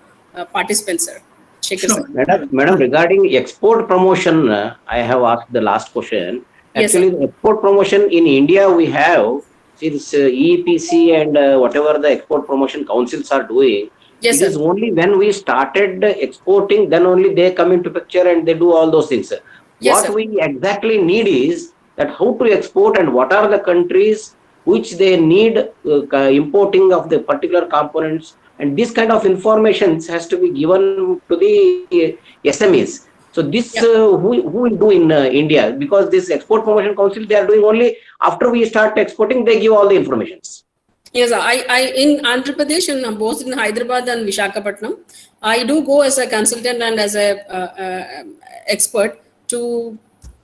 participants, sir. Shekhar, Sure. sir. Madam, regarding export promotion, I have asked the last question. Yes, Actually, the export promotion in India, we have, since EPC and whatever the export promotion councils are doing, Yes, it is sir. only when we started exporting, then only they come into picture and they do all those things. Yes, What sir. we exactly need is that how to export and what are the countries which they need importing of the particular components, and this kind of information has to be given to the SMEs. So this who will do in India, because this export promotion council, they are doing only after we start exporting, they give all the informations. Yes, I in Andhra Pradesh, and both in Hyderabad and Visakhapatnam, I do go as a consultant and as a expert to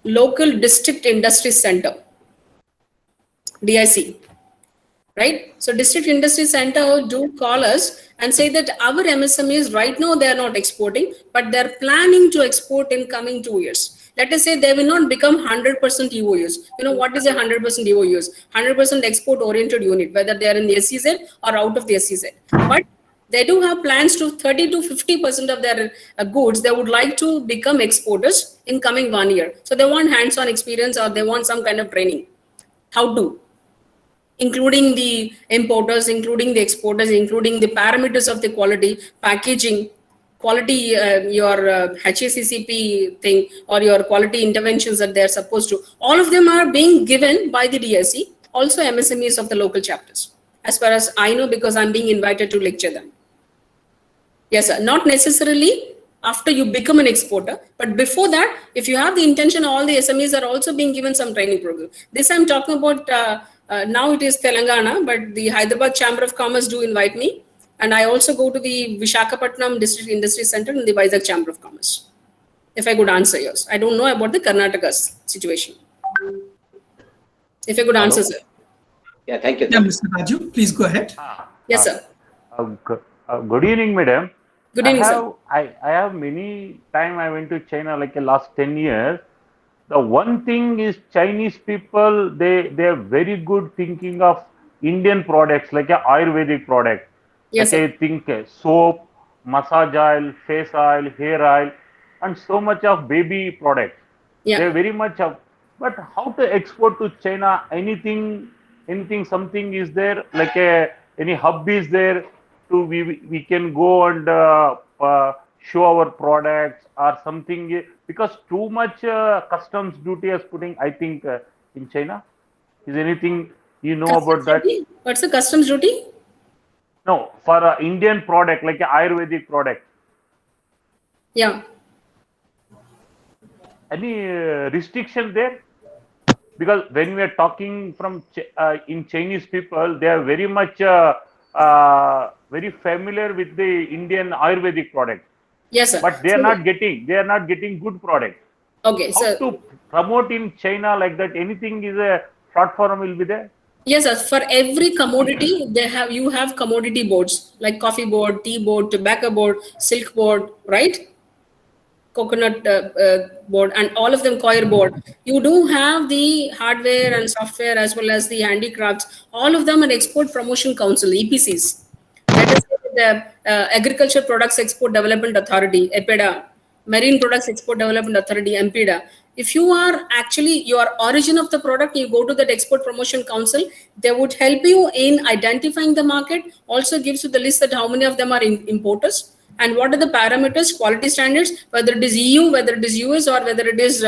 local district industry center, DIC, right? So district industry center do call us and say that our MSMEs right now, they are not exporting, but they're planning to export in coming 2 years. Let us say they will not become 100% EOUs. You know, what is a 100% EOUs? 100% export oriented unit, whether they are in the SEZ or out of the SEZ. But they do have plans to 30 to 50% of their goods, they would like to become exporters in coming 1 year. So they want hands-on experience, or they want some kind of training. How to? Including the importers, including the exporters, including the parameters of the quality, packaging, quality, your HACCP thing, or your quality interventions that they're supposed to. All of them are being given by the DSC, also MSMEs of the local chapters, as far as I know, because I'm being invited to lecture them. Yes, sir. Not necessarily after you become an exporter, but before that, if you have the intention, all the SMEs are also being given some training program. This I'm talking about, now it is Telangana, but the Hyderabad Chamber of Commerce do invite me. And I also go to the Visakhapatnam District Industry Center and the Vizag Chamber of Commerce. If I could answer yours. I don't know about the Karnataka's situation. If I could answer, sir. Yeah, thank you. Yeah, Mr. Raju, please go ahead. Yes, sir. Good evening, madam. Good evening, sir. I have many time I went to China, like the last 10 years. The one thing is Chinese people, they are very good thinking of Indian products, like a Ayurvedic product. Yes, Like I think soap, massage oil, face oil, hair oil, and so much of baby products. Yeah. They're very much of, but how to export to China? Anything, something is there? Like any hub is there to we can go and show our products or something, because too much customs duty is putting, I think, in China. Is anything you know about that? Duty? What's the customs duty? No, for an Indian product, like an Ayurvedic product. Yeah. Any restriction there? Because when we are talking from in Chinese people, they are very much very familiar with the Indian Ayurvedic product. Yes, sir. But they are not getting good product. Okay, How so to promote in China like that? Anything is a platform will be there? yes, sir. For every commodity, you have commodity boards like coffee board, tea board, tobacco board, silk board, right? Coconut board, and all of them coir board. You do have the hardware and software as well as the handicrafts. All of them are Export Promotion Council, EPCs. Let us say the Agriculture Products Export Development Authority, EPEDA, Marine Products Export Development Authority, MPEDA. If you are actually your origin of the product, you go to that Export Promotion Council. They would help you in identifying the market. Also gives you the list that how many of them are importers, And what are the parameters, quality standards, whether it is EU, whether it is US, or whether it is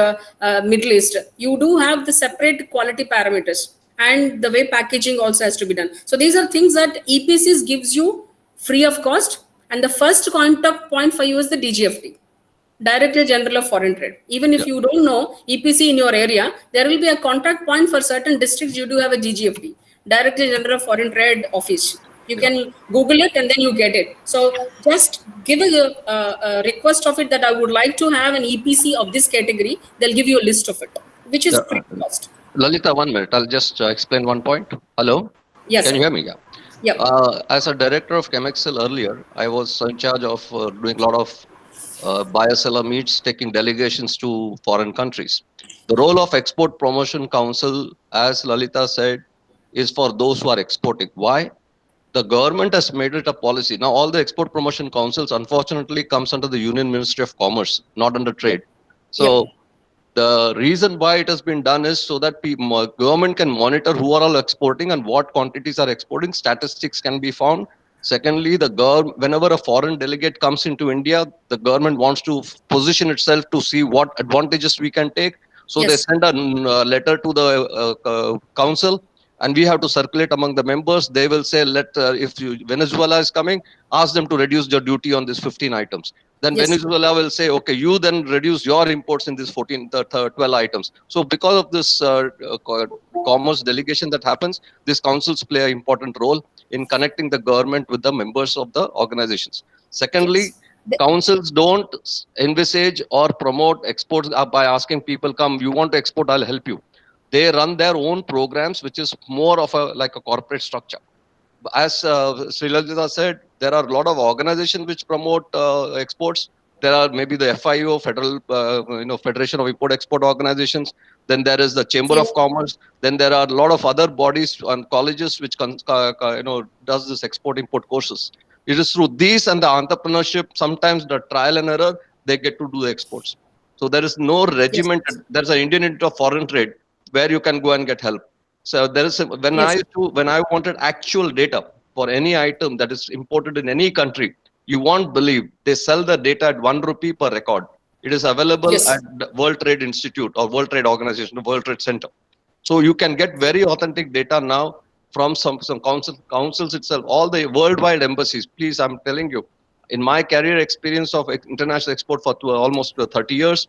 Middle East. You do have the separate quality parameters, and the way packaging also has to be done. So these are things that EPCs gives you free of cost. And the first contact point for you is the DGFT, Director General of Foreign Trade. Even if you don't know EPC in your area, there will be a contact point for certain districts. You do have a DGFT, Director General of Foreign Trade Office. You can Google it and then you get it. So just give a request of it that I would like to have an EPC of this category. They'll give you a list of it, which is free of cost. Lalita, 1 minute. I'll just explain one point. Hello? Yes. Can you hear me? Yeah. Yeah. As a director of Chemexcel earlier, I was in charge of doing a lot of buyer-seller meets, taking delegations to foreign countries. The role of Export Promotion Council, as Lalita said, is for those who are exporting. Why? The government has made it a policy. Now, all the export promotion councils, unfortunately, comes under the Union Ministry of Commerce, not under trade. So the reason why it has been done is so that government can monitor who are all exporting and what quantities are exporting. Statistics can be found. Secondly, whenever a foreign delegate comes into India, the government wants to position itself to see what advantages we can take. So they send a letter to the council, and we have to circulate among the members. They will say, if Venezuela is coming, ask them to reduce your duty on these 15 items. Then Venezuela will say, okay, you then reduce your imports in these 12 items. So because of this commerce delegation that happens, these councils play an important role in connecting the government with the members of the organizations. Secondly, councils don't envisage or promote exports by asking people, come, you want to export, I'll help you. They run their own programs, which is more of like a corporate structure. As Sri Lalita said, there are a lot of organizations which promote exports. There are maybe the FIO, Federal, Federation of Import-Export Organizations. Then there is the Chamber of Commerce. Then there are a lot of other bodies and colleges which does this export-import courses. It is through these and the entrepreneurship, sometimes the trial and error, they get to do the exports. So there is no regiment. There's an Indian Institute of Foreign Trade where you can go and get help. So there is when I wanted actual data for any item that is imported in any country, you won't believe they sell the data at 1 rupee per record. It is available at the World Trade Institute or World Trade Organization, the World Trade Center. So you can get very authentic data now from some councils itself, all the worldwide embassies. Please, I'm telling you, in my career experience of international export for almost 30 years,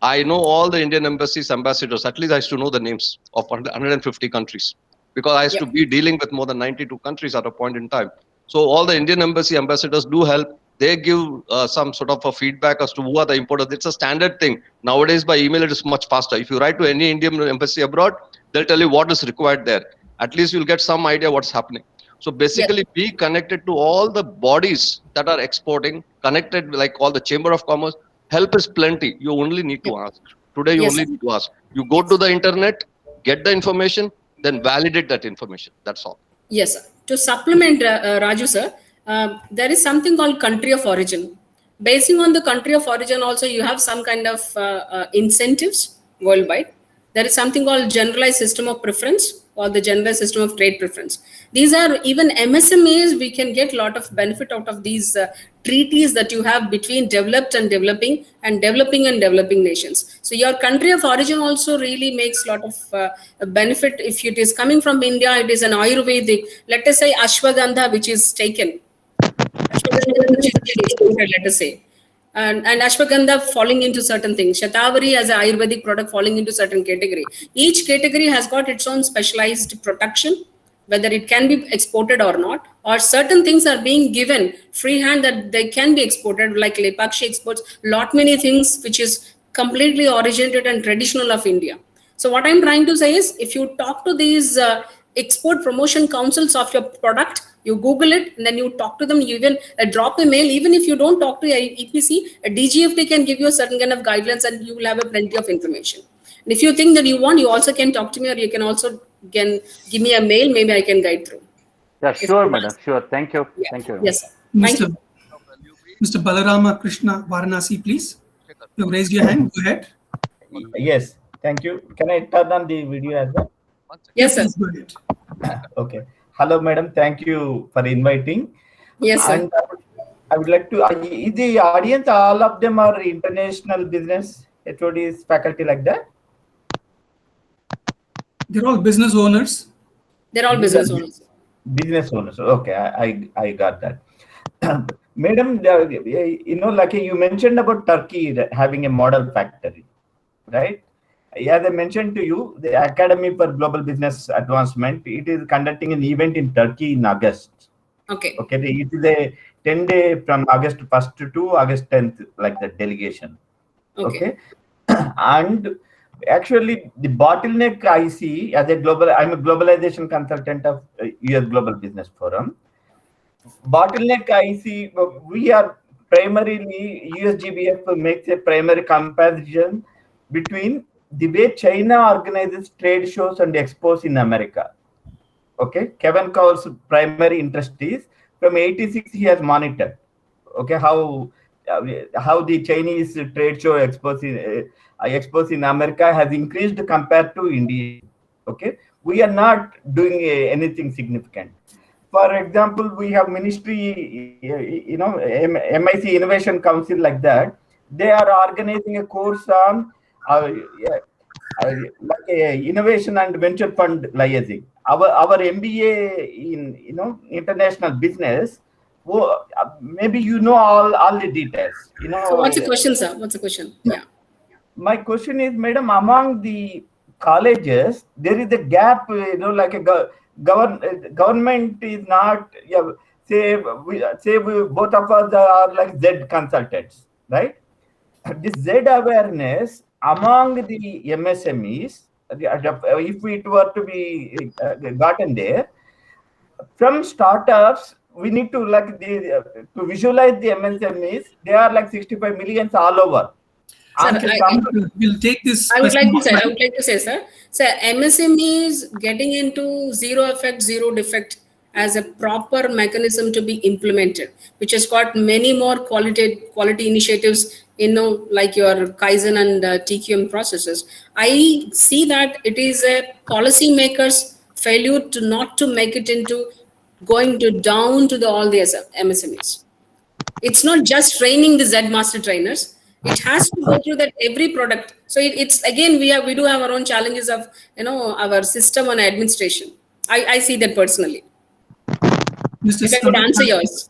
I know all the Indian embassies, ambassadors. At least I used to know the names of 150 countries because I used to be dealing with more than 92 countries at a point in time. So all the Indian embassy ambassadors do help. They give some sort of a feedback as to who are the importers. It's a standard thing. Nowadays, by email, it is much faster. If you write to any Indian embassy abroad, they'll tell you what is required there. At least you'll get some idea what's happening. So basically, be connected to all the bodies that are exporting, connected like all the Chamber of Commerce. Help is plenty. You only need to ask. Today, you only need to ask. You go to the internet, get the information, then validate that information. That's all. Yes, sir. To supplement Raju, sir, there is something called country of origin. Basing on the country of origin, also you have some kind of incentives worldwide. There is something called generalized system of preference or the generalized system of trade preference. These are even MSMEs, we can get a lot of benefit out of these treaties that you have between developed and developing and developing nations. So your country of origin also really makes a lot of benefit. If it is coming from India, it is an Ayurvedic, let us say Ashwagandha, which is taken. Let us say. And Ashwagandha falling into certain things. Shatavari as an Ayurvedic product falling into certain category. Each category has got its own specialized protection, whether it can be exported or not, or certain things are being given freehand that they can be exported, like Lepakshi exports, lot many things which is completely originated and traditional of India. So what I'm trying to say is, if you talk to these export promotion councils of your product, you Google it, and then you talk to them, you even drop a mail. Even if you don't talk to a EPC, a DGFT can give you a certain kind of guidelines and you will have a plenty of information. And if you think that you want, you also can talk to me, or you can also give me a mail, maybe I can guide through. Yeah, sure, madam, sure. Thank you. Yeah. Thank you. Yes, sir. Thank you. Mr. Balarama Krishna Varanasi, please. You have raised your hand. Go ahead. Yes, thank you. Can I turn on the video as well? Yes, sir. Go ahead. Okay. Hello, madam. Thank you for inviting. Yes, sir. And I would like to, is the audience, all of them are international business HODs, faculty like that? They're all business owners. They're all business owners. Business owners. Okay, I got that. Madam, like you mentioned about Turkey having a model factory, right? As I mentioned to you, the Academy for Global Business Advancement, it is conducting an event in Turkey in August. Okay. Okay, it is a 10-day from August 1st to August 10th, like the delegation. Okay. And actually, the bottleneck I see as I'm a globalization consultant of US Global Business Forum. Bottleneck I see, we are primarily, USGBF makes a primary comparison between the way China organizes trade shows and expos in America. Okay, Kevin Cowell's primary interest is from 86 he has monitored. Okay, how the Chinese trade show expos in America has increased compared to India. Okay, we are not doing anything significant. For example, we have ministry, MIC Innovation Council like that. They are organizing a course on like innovation and venture fund liaising. Our MBA in international business. Maybe you know all the details. So what's the question, sir? What's the question? Yeah. My question is, madam, among the colleges, there is a gap. Like a government is not. Say we both of us are like Z consultants, right? This Z awareness among the MSMEs, if it were to be gotten there, from startups, we need to to visualize the MSMEs. They are like 65 millions all over. Sir, we'll take this. I would like to say, sir, MSME is getting into zero effect, zero defect as a proper mechanism to be implemented, which has got many more quality initiatives, like your Kaizen and TQM processes. I see that it is a policymaker's failure not to make it into going down to all the MSMEs. It's not just training the Z master trainers. It has to go through that every product. So it's again, we do have our own challenges of our system and administration. I see that personally. If I could answer yours.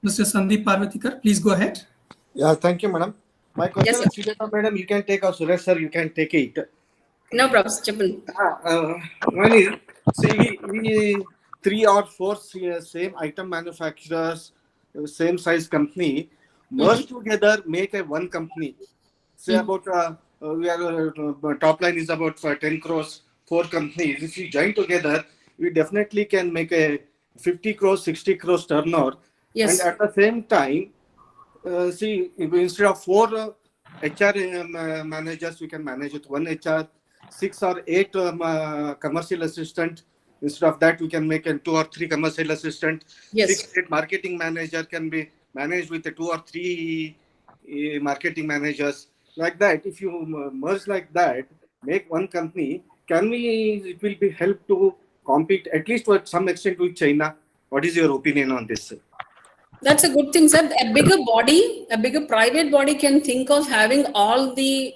Mr. Sandeep Parvatikar, please go ahead. Yeah, thank you, madam. My question Yes, is, madam, you can take, or Suresh sir, you can take it. No problems, Chapin. One is, see, we 3 or 4 same item manufacturers, same size company, merge together, make a one company. Say about we are top line is about 10 crores, 4 companies. If we join together, we definitely can make a 50 crores, 60 crores turnover. Yes. And at the same time, see, instead of 4 HR managers, we can manage with 1 HR, 6 or 8 commercial assistant. Instead of that, we can make 2 or 3 commercial assistant. Yes. 6 8 marketing manager can be managed with 2 or 3 marketing managers. Like that, if you merge like that, make one company, it will be help to compete at least to some extent with China. What is your opinion on this? That's a good thing, sir. A bigger private body can think of having all the,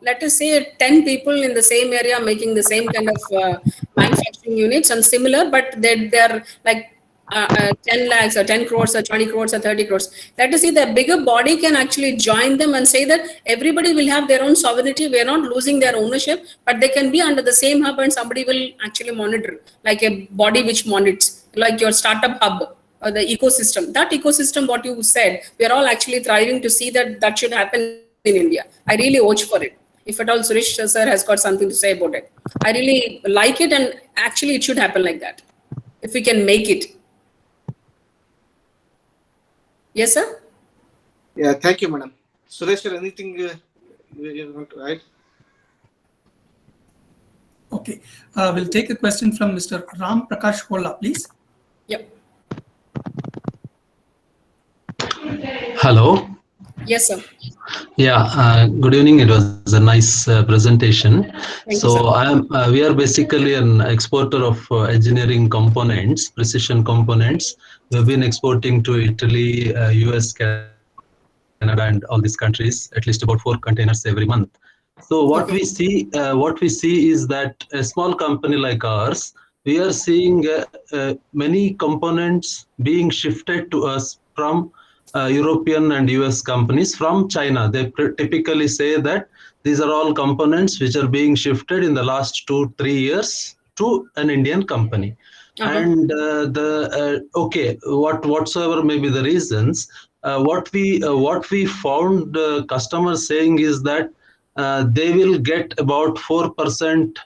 let us say 10 people in the same area making the same kind of manufacturing units and similar, but they're like 10 lakhs or 10 crores or 20 crores or 30 crores. Let us see the bigger body can actually join them and say that everybody will have their own sovereignty. We are not losing their ownership, but they can be under the same hub and somebody will actually monitor, like a body which monitors, like your startup hub. Or the ecosystem, what you said, we are all actually thriving to see that should happen in India. I really watch for it. If at all Suresh sir has got something to say about it, I really like it, and actually it should happen like that if we can make it. Yes, sir. Yeah, thank you, madam. Suresh sir, anything you want to add? Okay, we'll take a question from Mr. Ram Prakash Holla, please. Yep. Hello. Yes, sir. Yeah, good evening. It was a nice presentation. Thank you, sir. So we are basically an exporter of engineering components, precision components. We've been exporting to Italy, US, Canada, and all these countries, at least about 4 containers every month. So what we see is that a small company like ours, we are seeing many components being shifted to us from European and US companies from China. They typically say that these are all components which are being shifted in the last 2-3 years to an Indian company. And whatsoever may be the reasons, what we found customers saying is that they will get about 4%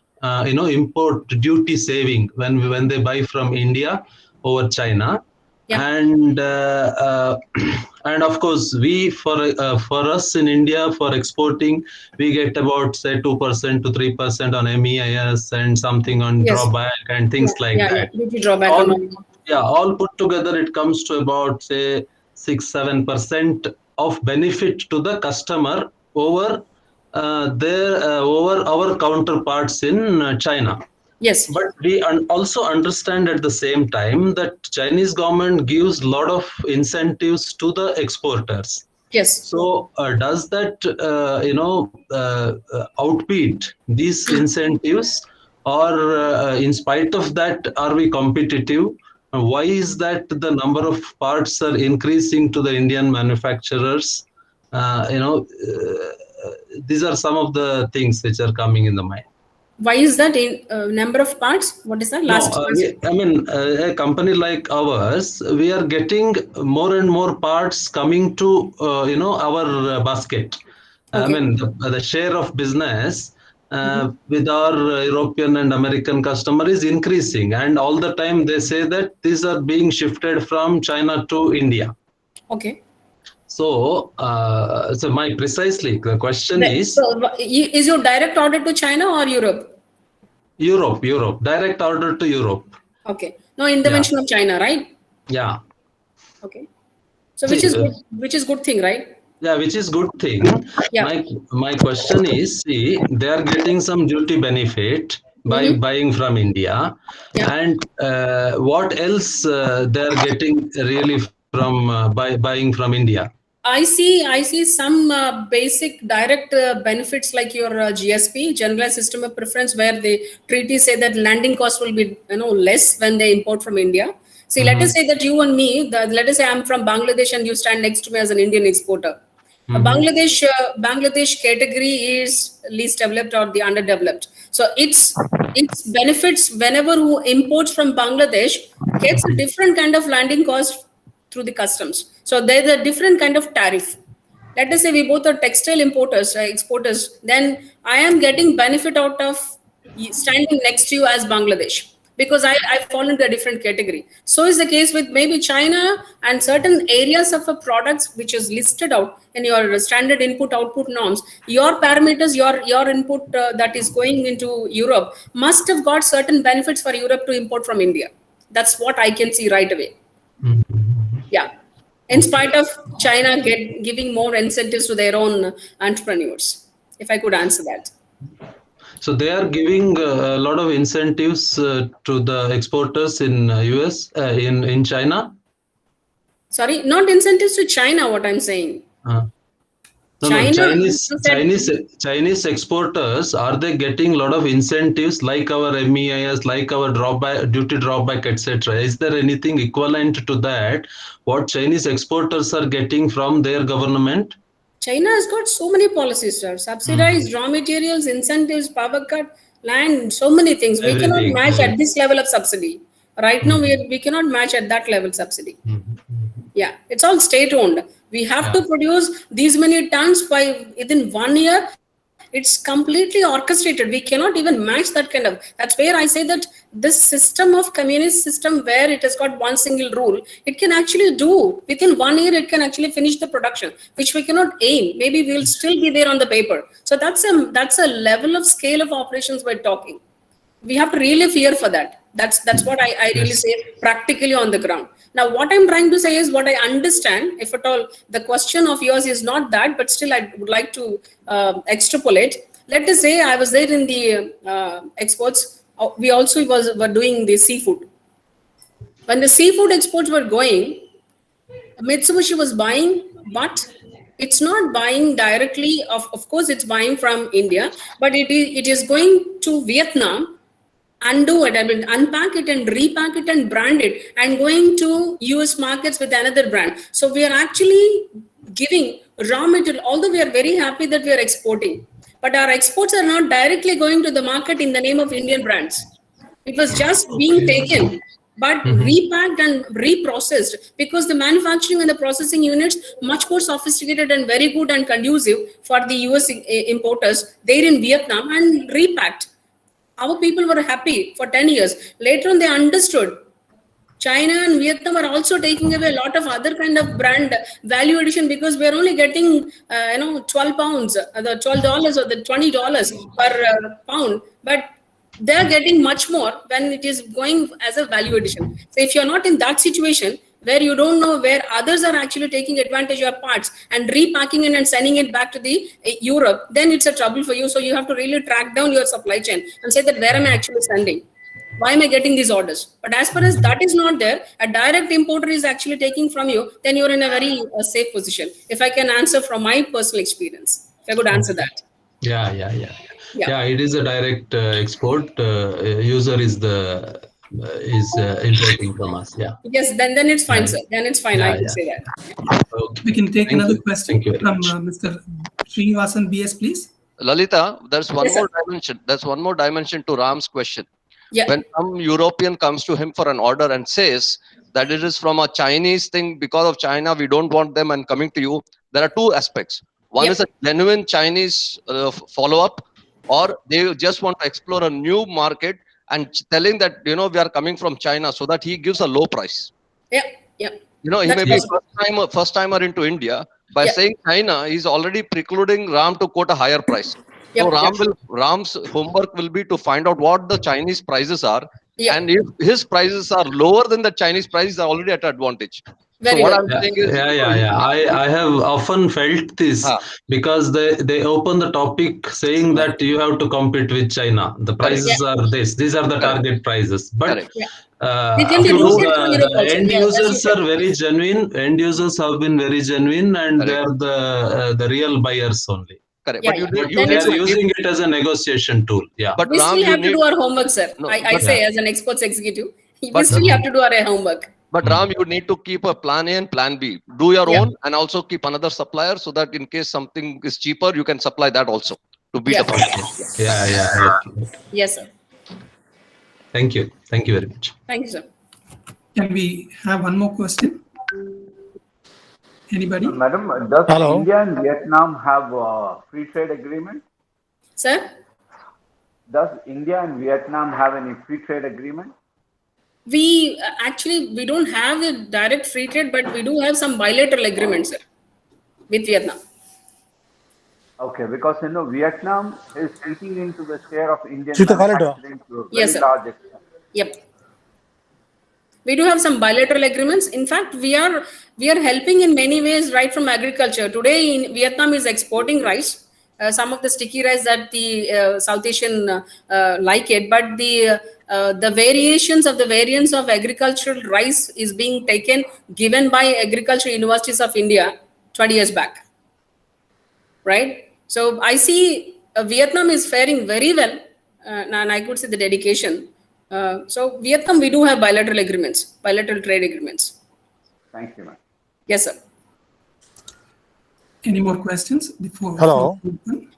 import duty saving when they buy from India over China. And and of course we for us in India for exporting we get about say 2% to 3% on MEIS and something on drawback and things like that. Duty drawback. All put together it comes to about say 6-7% of benefit to the customer over over our counterparts in China. Yes. But we also understand at the same time that Chinese government gives a lot of incentives to the exporters. Yes. So does that outbeat these incentives, or in spite of that, are we competitive? Why is that the number of parts are increasing to the Indian manufacturers? These are some of the things which are coming in the mind. Why is that in number of parts? What is that last? A company like ours, we are getting more and more parts coming to our basket. The share of business with our European and American customer is increasing, and all the time they say that these are being shifted from China to India. Okay. So, the question is: is your direct order to China or Europe? Europe, direct order to Europe. Okay. No intervention of China, right? Yeah. Okay. So which is good thing, right? Yeah, which is good thing. Yeah. My question is, see, they are getting some duty benefit by buying from India, and what else they are getting really from buying from India? I see some basic direct benefits like your GSP, Generalized System of Preference, where the treaties say that landing cost will be less when they import from India. See, let us say that you and me, let us say I'm from Bangladesh and you stand next to me as an Indian exporter. Bangladesh category is least developed or the underdeveloped. So its benefits whenever who imports from Bangladesh gets a different kind of landing cost through the customs. So there's a different kind of tariff. Let us say we both are textile exporters, then I am getting benefit out of standing next to you as Bangladesh, because I fall into a different category. So is the case with maybe China and certain areas of a products which is listed out in your standard input output norms. Your parameters, your input that is going into Europe must have got certain benefits for Europe to import from India. That's what I can see right away. Yeah. In spite of China giving more incentives to their own entrepreneurs, if I could answer that. So they are giving a lot of incentives to the exporters in US, in China? Sorry, not incentives to China, what I'm saying. Chinese exporters, are they getting a lot of incentives like our MEIS, like our duty drawback, etc.? Is there anything equivalent to that, what Chinese exporters are getting from their government? China has got so many policies, sir. Subsidized raw materials, incentives, power cut, land, so many things. We cannot match at this level of subsidy. Right now, we cannot match at that level subsidy. Yeah, it's all state-owned. We have to produce these many tons within 1 year. It's completely orchestrated. We cannot even match that kind of. That's where I say that this system of communist system where it has got one single rule, it can actually do within 1 year. It can actually finish the production, which we cannot aim. Maybe we'll still be there on the paper. So that's a level of scale of operations we're talking. We have to really fear for that. That's what I really say practically on the ground. Now, what I'm trying to say is what I understand. If at all the question of yours is not that, but still I would like to extrapolate. Let us say I was there in the exports. We also were doing the seafood. When the seafood exports were going, Mitsubishi was buying, but it's not buying directly. Of course, it's buying from India, but it is going to Vietnam, undo it, I mean, unpack it and repack it and brand it, and going to US markets with another brand. So we are actually giving raw material, although we are very happy that we are exporting, but our exports are not directly going to the market in the name of Indian brands. It was just being taken, but repacked and reprocessed, because the manufacturing and the processing units much more sophisticated and very good and conducive for the US importers there in Vietnam, and repacked. Our people were happy for 10 years. Later on, they understood China and Vietnam are also taking away a lot of other kind of brand value addition, because we're only getting 12 pounds, the $12 or the $20 per pound, but they're getting much more when it is going as a value addition. So if you're not in that situation where you don't know where others are actually taking advantage of your parts and repacking it and sending it back to the Europe, then it's a trouble for you. So you have to really track down your supply chain and say that where am I actually sending? Why am I getting these orders? But as far as that is not there, a direct importer is actually taking from you, then you're in a very safe position. If I can answer from my personal experience, if I could answer that. Yeah, it is a direct export. User is importing from us. Yeah. Yes, then it's fine, sir. Then it's fine. I can say that. Okay. We can take another question Thank you from Mr. Srinivasan BS, please. Lalita, there's one Yes, more sir. dimension. There's one more dimension to Ram's question. Yeah. When some European comes to him for an order and says that it is from a Chinese thing, because of China, we don't want them and coming to you, there are two aspects. One Yep. is a genuine Chinese follow-up, or they just want to explore a new market and telling that, we are coming from China, so that he gives a low price. Yeah. He may That's be possible. first timer into India. By Yeah. saying China, he's already precluding Ram to quote a higher price. Yep, So Ram's homework will be to find out what the Chinese prices are, Yep. and if his prices are lower than the Chinese prices, are already at advantage. Very so what good. I'm saying is, I have often felt this because they open the topic saying that you have to compete with China. The prices are this. These are the target prices. But Correct. They generally do say to Europe also. end Yeah, as you users said. are very genuine. End users have been very genuine, and Correct. they're the real buyers only. correct. Yeah, But you yeah. need, Then They it's are fine. using it as a negotiation tool. Yeah. but We Ram, still you have to need, do our homework, sir. No, I but- say as an exports executive, we But- still have to do our homework. but Ram, you need to keep a plan A and plan B. Do your Yeah. own, and also keep another supplier, so that in case something is cheaper, you can supply that also to beat Yeah. the price. Yeah. Yes, sir. Thank you. Thank you very much. Thank you, sir. Can we have one more question? Anybody? Madam, does Hello. India and Vietnam have a free trade agreement? Sir, Does India and Vietnam have any free trade agreement? we actually don't have a direct free trade, but we do have some bilateral agreements, sir, with Vietnam. Okay, because Vietnam is eating into the share of Indian Chita Khalid. manufacturing to a very Yes, sir. large extent. Yep. We do have some bilateral agreements. In fact, we are helping in many ways, right from agriculture. Today, in Vietnam is exporting rice, some of the sticky rice that the South Asian like it, but the variations of the variants of agricultural rice is being given by agricultural universities of India 20 years back, right? So I see Vietnam is faring very well, and I could say the dedication. So Vietnam, we do have bilateral agreements, bilateral trade agreements. Thank you, ma'am. Yes, sir. Any more questions before? Hello.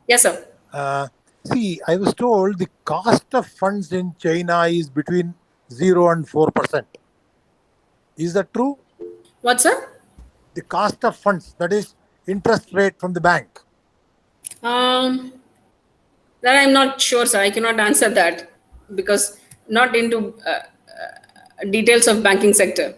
Yes, sir. See, I was told the cost of funds in China is between 0 and 4%. Is that true? What, sir? The cost of funds, that is interest rate from the bank. That I'm not sure, sir. I cannot answer that because not into details of banking sector.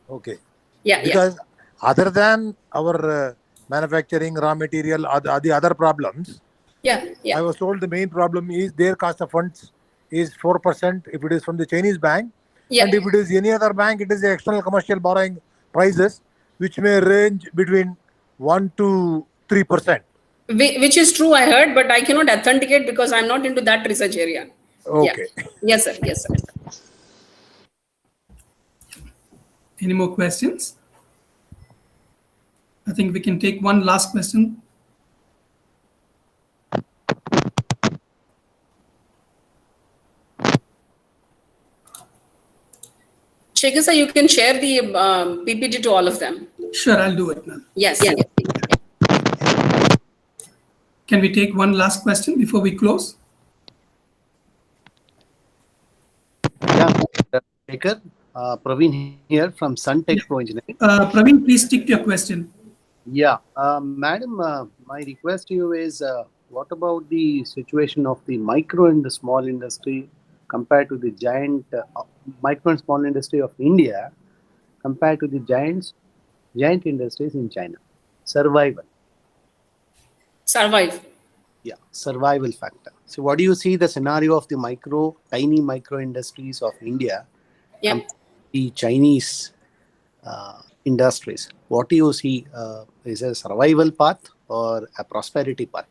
Okay. Yeah, Because other than our manufacturing, raw material, the other problems, yeah. I was told the main problem is their cost of funds is 4% if it is from the Chinese bank. Yeah. And if it is any other bank, it is the external commercial borrowing prices, which may range between 1 to 3%. Which is true, I heard, but I cannot authenticate because I'm not into that research area. Okay. Yeah. Yes, sir. Yes, sir. Any more questions? I think we can take one last question. Shekhar sir, you can share the PPT to all of them. Sure, I'll do it now. Yes. Can we take one last question before we close? Yeah, Shekhar, Praveen here from Suntech Pro Engineering. Praveen, please stick to your question. Yeah, madam, my request to you is what about the situation of the micro and the small industry compared to the giant micro and small industry of India compared to the giant industries in China? Survival. Survive. Yeah, survival factor. So what do you see the scenario of the tiny micro industries of India Yeah. the Chinese industries? What do you see? Is a survival path or a prosperity path?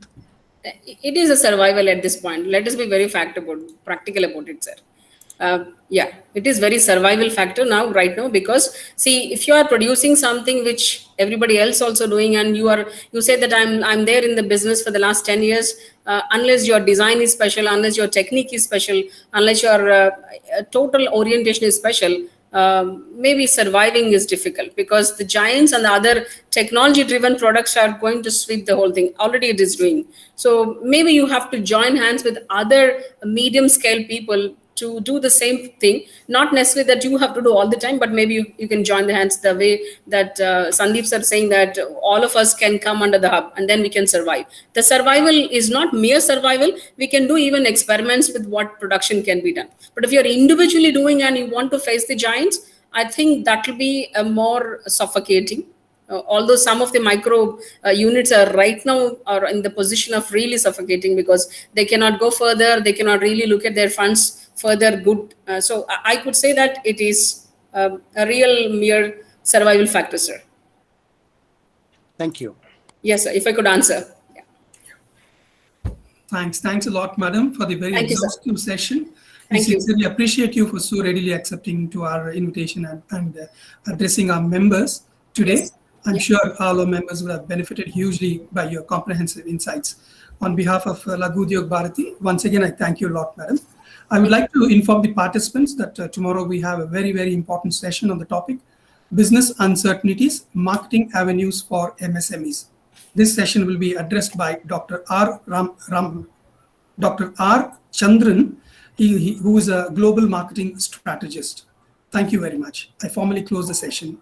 It is a survival at this point. Let us be very practical about it, sir. Yeah, it is very survival factor right now, because see, if you are producing something which everybody else also doing, and you say that I'm there in the business for the last 10 years, unless your design is special, unless your technique is special, unless your total orientation is special, maybe surviving is difficult, because the giants and the other technology driven products are going to sweep the whole thing. Already it is doing. So maybe you have to join hands with other medium scale people to do the same thing. Not necessarily that you have to do all the time, but maybe you can join the hands the way that Sandeep sir saying that all of us can come under the hub and then we can survive. The survival is not mere survival. We can do even experiments with what production can be done. But if you're individually doing and you want to face the giants, I think that will be a more suffocating. Although some of the micro units are right now are in the position of really suffocating, because they cannot go further, they cannot really look at their funds further good. So I could say that it is a real mere survival factor, sir. Thank you. Yes, sir, if I could answer. Yeah. Thanks a lot, madam, for the very Thank you, sir. exhaustive session. We Thank you. sincerely appreciate you for so readily accepting to our invitation and addressing our members today. I'm sure all our members will have benefited hugely by your comprehensive insights. On behalf of Laghu Udyog Bharati, once again, I thank you a lot, madam. I would like to inform the participants that tomorrow we have a very, very important session on the topic, Business Uncertainties, Marketing Avenues for MSMEs. This session will be addressed by Dr. R. Chandran, who is a global marketing strategist. Thank you very much. I formally close the session.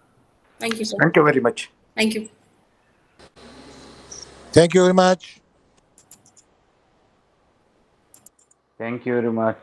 Thank you, sir. Thank you very much. Thank you. Thank you very much. Thank you very much.